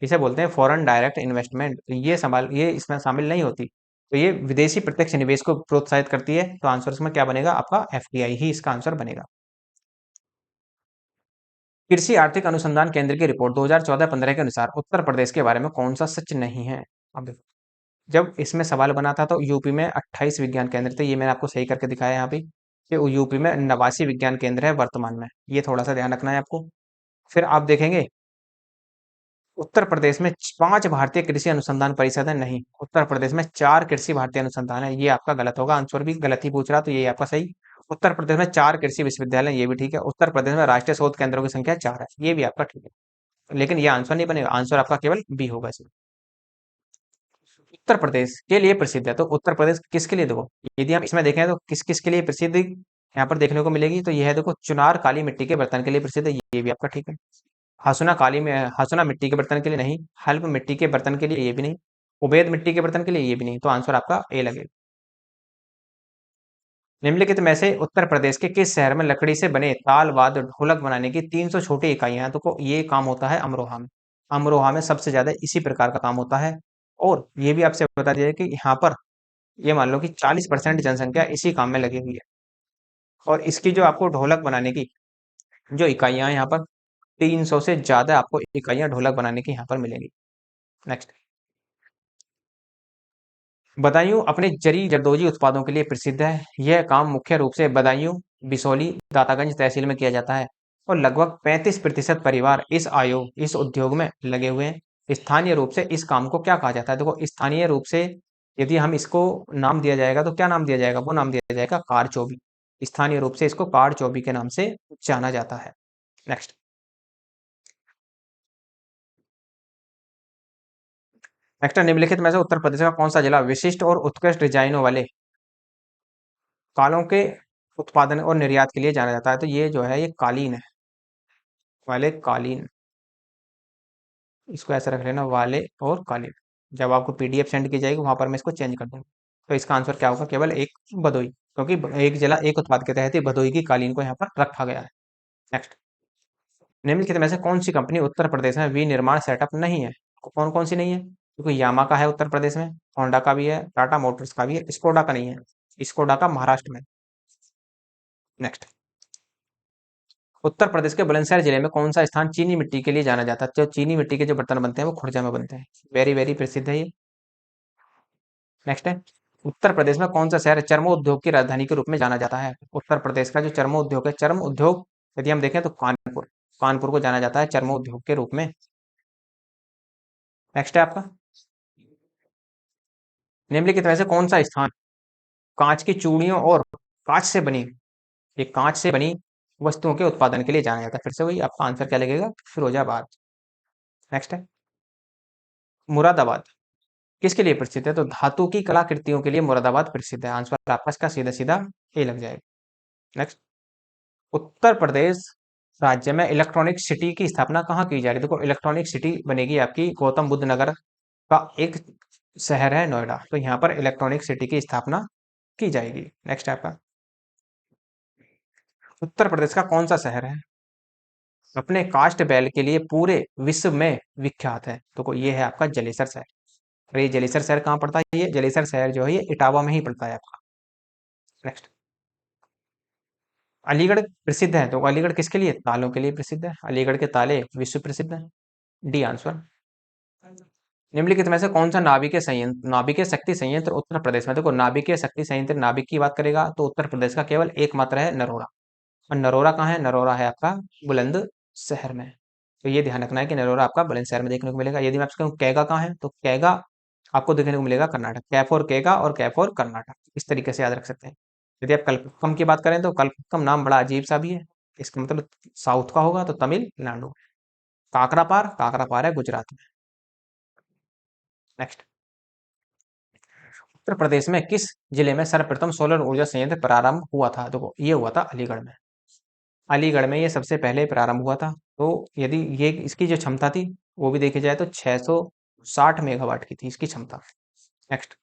इसे बोलते हैं फॉरेन डायरेक्ट इन्वेस्टमेंट, ये सवाल, ये इसमें शामिल नहीं होती, तो ये विदेशी प्रत्यक्ष निवेश को प्रोत्साहित करती है, तो आंसर इसमें क्या बनेगा? आपका एफडीआई ही इसका आंसर बनेगा। कृषि आर्थिक अनुसंधान केंद्र की रिपोर्ट 2014-15 के अनुसार उत्तर प्रदेश के बारे में कौन सा सच नहीं है? अब देखो, जब इसमें सवाल बना था तो यूपी में 28 विज्ञान केंद्र थे, ये मैंने आपको सही करके दिखाया यहाँ पे कि यूपी में 89 विज्ञान केंद्र है वर्तमान में, ये थोड़ा सा ध्यान रखना है आपको। फिर आप देखेंगे उत्तर प्रदेश में 5 भारतीय कृषि अनुसंधान परिषद है, नहीं, उत्तर प्रदेश में 4 कृषि भारतीय अनुसंधान है, ये आपका गलत होगा, आंसर भी गलत ही पूछ रहा, तो ये आपका सही। उत्तर प्रदेश में 4 कृषि विश्वविद्यालय, ये भी ठीक है। उत्तर प्रदेश में राष्ट्रीय शोध केंद्रों की संख्या 4 है, ये भी आपका ठीक है, लेकिन ये आंसर नहीं बनेगा, आंसर आपका केवल बी होगा इसमें। उत्तर प्रदेश के लिए प्रसिद्ध है, तो उत्तर प्रदेश किसके लिए? देखो, यदि हम इसमें देखें तो किस किस के लिए प्रसिद्ध यहाँ पर देखने को मिलेगी, तो यह है, देखो, चुनार काली मिट्टी के बर्तन के लिए प्रसिद्ध है, ये भी आपका ठीक है। हसुना काली में, हसुना मिट्टी के बर्तन के लिए नहीं, हल्ब मिट्टी के बर्तन के लिए ये भी नहीं, उबेद मिट्टी के बर्तन के लिए ये भी नहीं, तो आंसर आपका ए लगेगा। निम्नलिखित में से उत्तर प्रदेश के किस शहर में लकड़ी से बने ताल वाद्य ढोलक बनाने की 300 छोटी इकाइयां हैं? तो ये काम होता है अमरोहा में, अमरोहा में सबसे ज्यादा इसी प्रकार का काम होता है। और ये भी आपसे बता दिया कि यहाँ पर ये मान लो कि 40% जनसंख्या इसी काम में लगी हुई है, और इसकी जो आपको ढोलक बनाने की जो इकाइयां हैं यहाँ पर, 300 से ज्यादा आपको इकाइयां ढोलक बनाने की यहाँ पर मिलेंगी। नेक्स्ट, बदायूं अपने जरी जरदोजी उत्पादों के लिए प्रसिद्ध है, यह काम मुख्य रूप से बदायूं, बिसौली, दातागंज तहसील में किया जाता है, और लगभग 35% परिवार इस उद्योग में लगे हुए हैं। स्थानीय रूप से इस काम को क्या कहा जाता है? देखो, स्थानीय रूप से यदि हम इसको नाम दिया जाएगा तो क्या नाम दिया जाएगा? वो नाम दिया जाएगा कारचौबी, स्थानीय रूप से इसको कारचौबी के नाम से जाना जाता है। नेक्स्ट, नेक्स्ट, निम्नलिखित में से उत्तर प्रदेश का कौन सा जिला विशिष्ट और उत्कृष्ट डिजाइनों वाले कालों के उत्पादन और निर्यात के लिए जाना जाता है? तो ये जो है, ये कालीन है, वाले कालीन, इसको ऐसा रख लेना, वाले और कालीन। जब आपको पीडीएफ सेंड की जाएगी वहां पर मैं इसको चेंज कर दूंगा, तो इसका आंसर क्या होगा? केवल एक, भदोई, क्योंकि एक जिला एक उत्पाद के तहत ही भदोई की कालीन को यहाँ पर रखा गया है। नेक्स्ट, निम्नलिखित में से कौन सी कंपनी उत्तर प्रदेश में विनिर्माण सेटअप नहीं है? कौन कौन सी नहीं है? क्योंकि यामा का है उत्तर प्रदेश में, होंडा का भी है, टाटा मोटर्स का भी है, स्कोडा का नहीं है, स्कोडा का महाराष्ट्र में। नेक्स्ट, उत्तर प्रदेश के बुलंदशहर जिले में कौन सा स्थान चीनी मिट्टी के लिए जाना जाता है? जो चीनी मिट्टी के जो बर्तन बनते हैं वो खुर्जा में बनते हैं, वेरी वेरी प्रसिद्ध है ये। नेक्स्ट है, उत्तर प्रदेश में कौन सा शहर चर्मोद्योग की राजधानी के रूप में जाना जाता है? उत्तर प्रदेश का जो चर्मोद्योग है, चर्म उद्योग, यदि हम देखें तो कानपुर, कानपुर को जाना जाता है चर्मोद्योग के रूप में। नेक्स्ट है आपका, निम्नलिखित में से कौन सा स्थान कांच की चूड़ियों और कांच से बनी, ये कांच से बनी वस्तुओं के उत्पादन के लिए जाना जाता है? फिर से वही आपका आंसर क्या लगेगा? फिरोजाबाद। नेक्स्ट है, मुरादाबाद किसके लिए प्रसिद्ध है? तो धातु की कलाकृतियों के लिए मुरादाबाद प्रसिद्ध है, आंसर आपका इसका सीधा सीधा ए लग जाएगा। नेक्स्ट, उत्तर प्रदेश राज्य में इलेक्ट्रॉनिक सिटी की स्थापना कहाँ की जा रही है? देखो, इलेक्ट्रॉनिक सिटी बनेगी आपकी गौतम बुद्ध नगर का एक शहर है नोएडा, तो यहाँ पर इलेक्ट्रॉनिक सिटी की स्थापना की जाएगी। नेक्स्ट आपका, उत्तर प्रदेश का कौन सा शहर है अपने कास्ट बैल के लिए पूरे विश्व में विख्यात है? तो ये है आपका जलेसर शहर। और ये जलेसर शहर कहाँ पड़ता है? ये जलेसर शहर जो है ये इटावा में ही पड़ता है आपका। नेक्स्ट, अलीगढ़ प्रसिद्ध है, तो अलीगढ़ किसके लिए? तालों के लिए प्रसिद्ध है। अलीगढ़ के ताले विश्व प्रसिद्ध हैं। D answer. निम्नलिखित में से कौन सा नाभिकीय शक्ति संयंत्र उत्तर प्रदेश में? देखो, नाभिकीय शक्ति संयंत्र, नाभिक की बात करेगा तो उत्तर प्रदेश का केवल एकमात्र है, नरोरा। और नरोरा कहाँ है? नरोरा है आपका बुलंद शहर में। तो ये ध्यान रखना है कि नरोरा आपका बुलंद शहर में देखने को मिलेगा। यदि मैं आपसे कहूँ कैगा कहाँ है, तो कैगा आपको देखने को मिलेगा कर्नाटक। कैफ और कैगा और कैफ और कर्नाटक, इस तरीके से याद रख सकते हैं। यदि आप कल्पक्कम की बात करें तो कल्पक्कम नाम बड़ा अजीब सा भी है, इसका मतलब साउथ का होगा तो तमिलनाडु। काकरापार है गुजरात में। नेक्स्ट, उत्तर प्रदेश में किस जिले में सर्वप्रथम सोलर ऊर्जा संयंत्र प्रारंभ हुआ था? देखो, ये हुआ था अलीगढ़ में। अलीगढ़ में ये सबसे पहले प्रारंभ हुआ था। तो यदि ये इसकी जो क्षमता थी वो भी देखी जाए तो 660 मेगावाट की थी इसकी क्षमता। नेक्स्ट,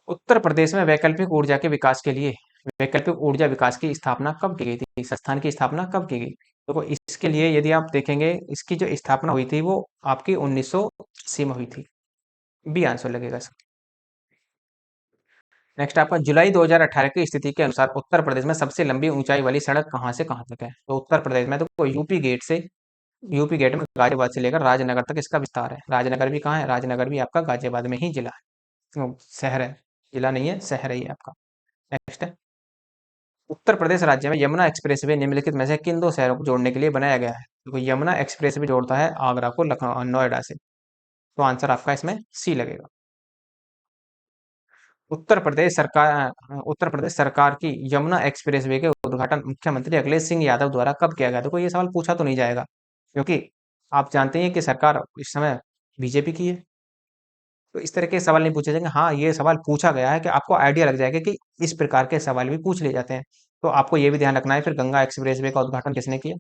उत्तर प्रदेश में वैकल्पिक ऊर्जा के विकास के लिए वैकल्पिक ऊर्जा विकास की स्थापना कब की गई थी? संस्थान की स्थापना कब की गई? देखो, इसके लिए यदि आप देखेंगे, इसकी जो स्थापना हुई थी वो आपकी 1980 में हुई थी। बी आंसर लगेगा इसका। नेक्स्ट आपका, जुलाई 2018 की स्थिति के अनुसार उत्तर प्रदेश में सबसे लंबी ऊंचाई वाली सड़क कहां से कहां तक है? तो उत्तर प्रदेश में तो यूपी गेट में गाजियाबाद से लेकर राजनगर तक इसका विस्तार है। राजनगर भी कहाँ है? राजनगर भी आपका गाजियाबाद में ही जिला है, शहर है। जिला नहीं है, शहर है ये आपका। नेक्स्ट है, उत्तर प्रदेश राज्य में यमुना एक्सप्रेसवे निम्नलिखित में से किन दो शहरों को जोड़ने के लिए बनाया गया है? तो यमुना एक्सप्रेसवे जोड़ता है आगरा को लखनऊ नोएडा से। तो आंसर आपका इसमें सी लगेगा। उत्तर प्रदेश सरकार की यमुना एक्सप्रेसवे के उद्घाटन मुख्यमंत्री अखिलेश सिंह यादव द्वारा कब किया गया? देखो, ये सवाल पूछा तो नहीं जाएगा, क्योंकि आप जानते हैं कि सरकार इस समय बीजेपी की है। तो इस तरह के सवाल नहीं पूछे जाएंगे। हाँ, ये सवाल पूछा गया है कि आपको आइडिया लग जाएगा कि इस प्रकार के सवाल भी पूछ लिए जाते हैं। तो आपको ये भी ध्यान रखना है, फिर गंगा एक्सप्रेसवे का उद्घाटन किसने किया?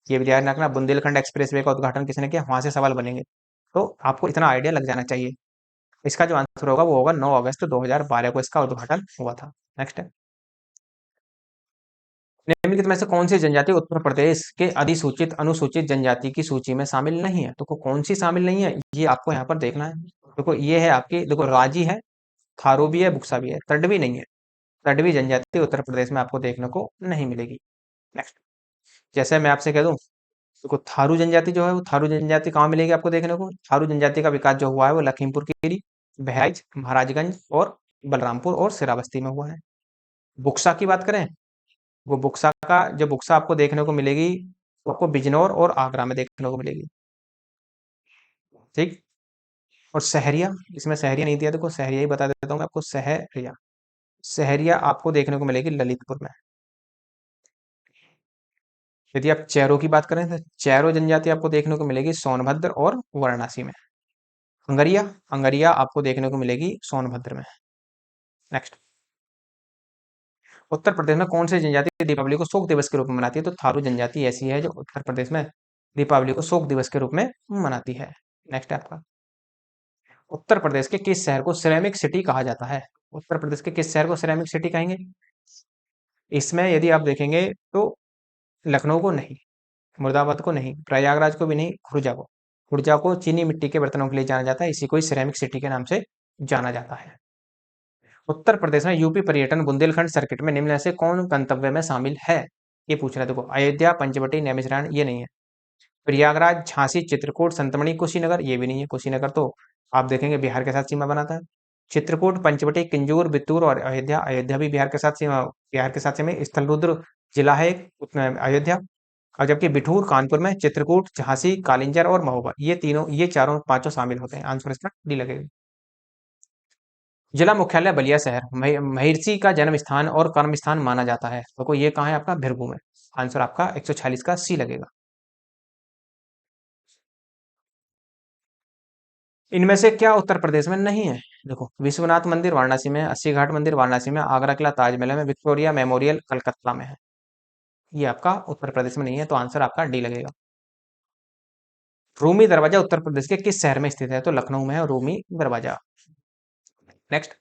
ये भी ध्यान रखना, बुंदेलखंड एक्सप्रेसवे का उद्घाटन किसने किया? वहां से सवाल बनेंगे। तो आपको इतना आइडिया लग जाना चाहिए। इसका जो आंसर होगा वो होगा 9 अगस्त 2012 को इसका उद्घाटन हुआ था। नेक्स्ट है, निम्नलिखित में से कौन सी जनजाति उत्तर प्रदेश के अधिसूचित अनुसूचित जनजाति की सूची में शामिल नहीं है? तो कौन सी शामिल नहीं है, ये आपको यहाँ पर देखना है। देखो, ये है आपकी, देखो, राजी है, थारू भी है, बुक्सा भी है, तडवी नहीं है। तडवी जनजाति उत्तर प्रदेश में आपको देखने को नहीं मिलेगी। नेक्स्ट, जैसे मैं आपसे कह दूं, देखो, थारू जनजाति जो है वो थारू जनजाति कहाँ मिलेगी आपको देखने को? थारू जनजाति का विकास जो हुआ है वो लखीमपुर खीरी, बहराइच, महाराजगंज और बलरामपुर और श्रावस्ती में हुआ है। बुक्सा की बात करें, वो बुक्सा आपको देखने को मिलेगी, वो आपको बिजनौर और आगरा में देखने को मिलेगी। ठीक। और सहरिया, इसमें सहरिया नहीं दिया, देखो सहरिया ही बता देता हूँ मैं आपको। सहरिया सहरिया आपको देखने को मिलेगी ललितपुर में। यदि आप चैरो की बात करें तो चैरो जनजाति आपको देखने को मिलेगी सोनभद्र और वाराणसी में। अंगरिया अंगरिया आपको देखने को मिलेगी सोनभद्र में। नेक्स्ट, उत्तर प्रदेश में कौन सी जनजाति दीपावली को शोक दिवस के रूप में मनाती है? तो थारू जनजाति ऐसी है जो उत्तर प्रदेश में दीपावली को शोक दिवस के रूप में मनाती है। नेक्स्ट है आपका, उत्तर प्रदेश के किस शहर को सिरेमिक सिटी कहा जाता है? उत्तर प्रदेश के किस शहर को सिरेमिक सिटी कहेंगे? इसमें यदि आप देखेंगे तो लखनऊ को नहीं, मुर्दाबाद को नहीं, प्रयागराज को भी नहीं, खुर्जा को चीनी मिट्टी के बर्तनों के लिए जाना जाता है, इसी को सिरेमिक सिटी के नाम से जाना जाता है। उत्तर प्रदेश में यूपी पर्यटन बुंदेलखंड सर्किट में निम्न में से कौन गंतव्य में शामिल है? ये पूछ रहा है। देखो, अयोध्या, पंचवटी, नैमिषारण्य ये नहीं है। प्रयागराज, झांसी, चित्रकूट, संतमणि, कुशीनगर ये भी नहीं है। कुशीनगर तो आप देखेंगे बिहार के साथ सीमा बनाता है। चित्रकूट, पंचवटी, किंजूर, बित्तूर और अयोध्या, अयोध्या भी बिहार के साथ सीमा। स्थल रुद्र जिला है एक अयोध्या। और जबकि बिठूर कानपुर में, चित्रकूट, झांसी, कालिंजर और महोबा ये चारों पांचों शामिल होते हैं। आंसर इसका डी लगेगा। जिला मुख्यालय बलिया शहर महर्षि का जन्म स्थान और कर्म स्थान माना जाता है, तो ये कहाँ है आपका? भृगु में। आंसर आपका 146 का सी लगेगा। इनमें से क्या उत्तर प्रदेश में नहीं है? देखो, विश्वनाथ मंदिर वाराणसी में, अस्सी घाट मंदिर वाराणसी में, आगरा किला ताजमहल में, विक्टोरिया मेमोरियल कलकत्ता में है। ये आपका उत्तर प्रदेश में नहीं है, तो आंसर आपका डी लगेगा। रूमी दरवाजा उत्तर प्रदेश के किस शहर में स्थित है? तो लखनऊ में है रूमी दरवाजा। नेक्स्ट,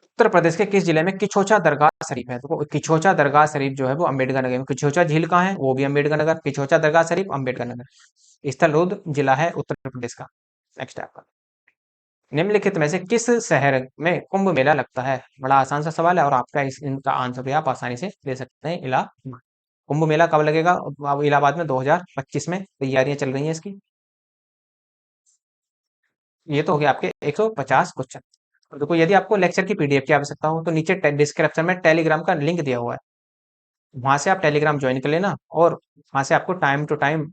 उत्तर प्रदेश के किस जिले में किछोछा दरगाह शरीफ है? तो किछोछा दरगाह शरीफ जो है वो अम्बेडकर नगर में। किछोछा झील कहाँ है? वो भी अम्बेडकर नगर। किछोछा दरगाह शरीफ अम्बेडकर नगर। स्थलरूद्र जिला है उत्तर प्रदेश का। नेक्स्ट आपका, निम्नलिखित में से किस शहर में कुंभ मेला लगता है? बड़ा आसान सा सवाल है और आपका इनका आंसर भी आप आसानी से दे सकते हैं। इलाहाबाद। कुंभ मेला कब लगेगा? अब इलाहाबाद में 2025 में तैयारियां चल रही हैं इसकी। ये तो हो गया आपके 150 क्वेश्चन। और देखो, यदि आपको लेक्चर की पीडीएफ की आवश्यकता हो तो नीचे डिस्क्रिप्शन में टेलीग्राम का लिंक दिया हुआ है, वहां से आप टेलीग्राम ज्वाइन कर लेना और वहां से आपको टाइम टू टाइम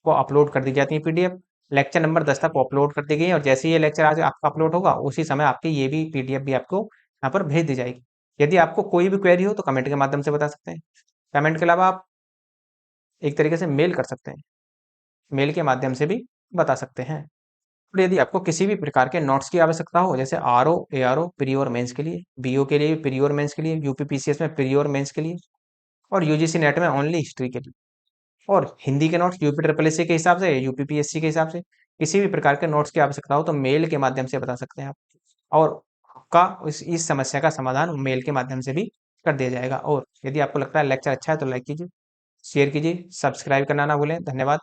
को अपलोड कर दी जाती है पीडीएफ। लेक्चर नंबर 10 तक वो अपलोड कर दी गई है और जैसे ही ये लेक्चर आज आपका अपलोड होगा उसी समय आपकी ये भी पीडीएफ भी आपको यहाँ पर भेज दी जाएगी। यदि आपको कोई भी क्वेरी हो तो कमेंट के माध्यम से बता सकते हैं। कमेंट के अलावा आप एक तरीके से मेल कर सकते हैं, मेल के माध्यम से भी बता सकते हैं। और यदि आपको किसी भी प्रकार के नोट्स की आवश्यकता हो, जैसे आरओ एआरओ प्री और मेंस के लिए, बीओ के लिए प्री और मेंस के लिए, यूपीपीसीएस में प्री और मेंस के लिए, और यूजीसी नेट में ओनली हिस्ट्री के लिए, और हिंदी के notes UP triple S C के हिसाब से, यूपीपीएससी के हिसाब से, किसी भी प्रकार के नोट्स की आवश्यकता हो तो मेल के माध्यम से बता सकते हैं आप। और आपका इस समस्या का समाधान मेल के माध्यम से भी कर दिया जाएगा। और यदि आपको लगता है लेक्चर अच्छा है तो लाइक कीजिए, शेयर कीजिए, सब्सक्राइब करना ना भूलें। धन्यवाद।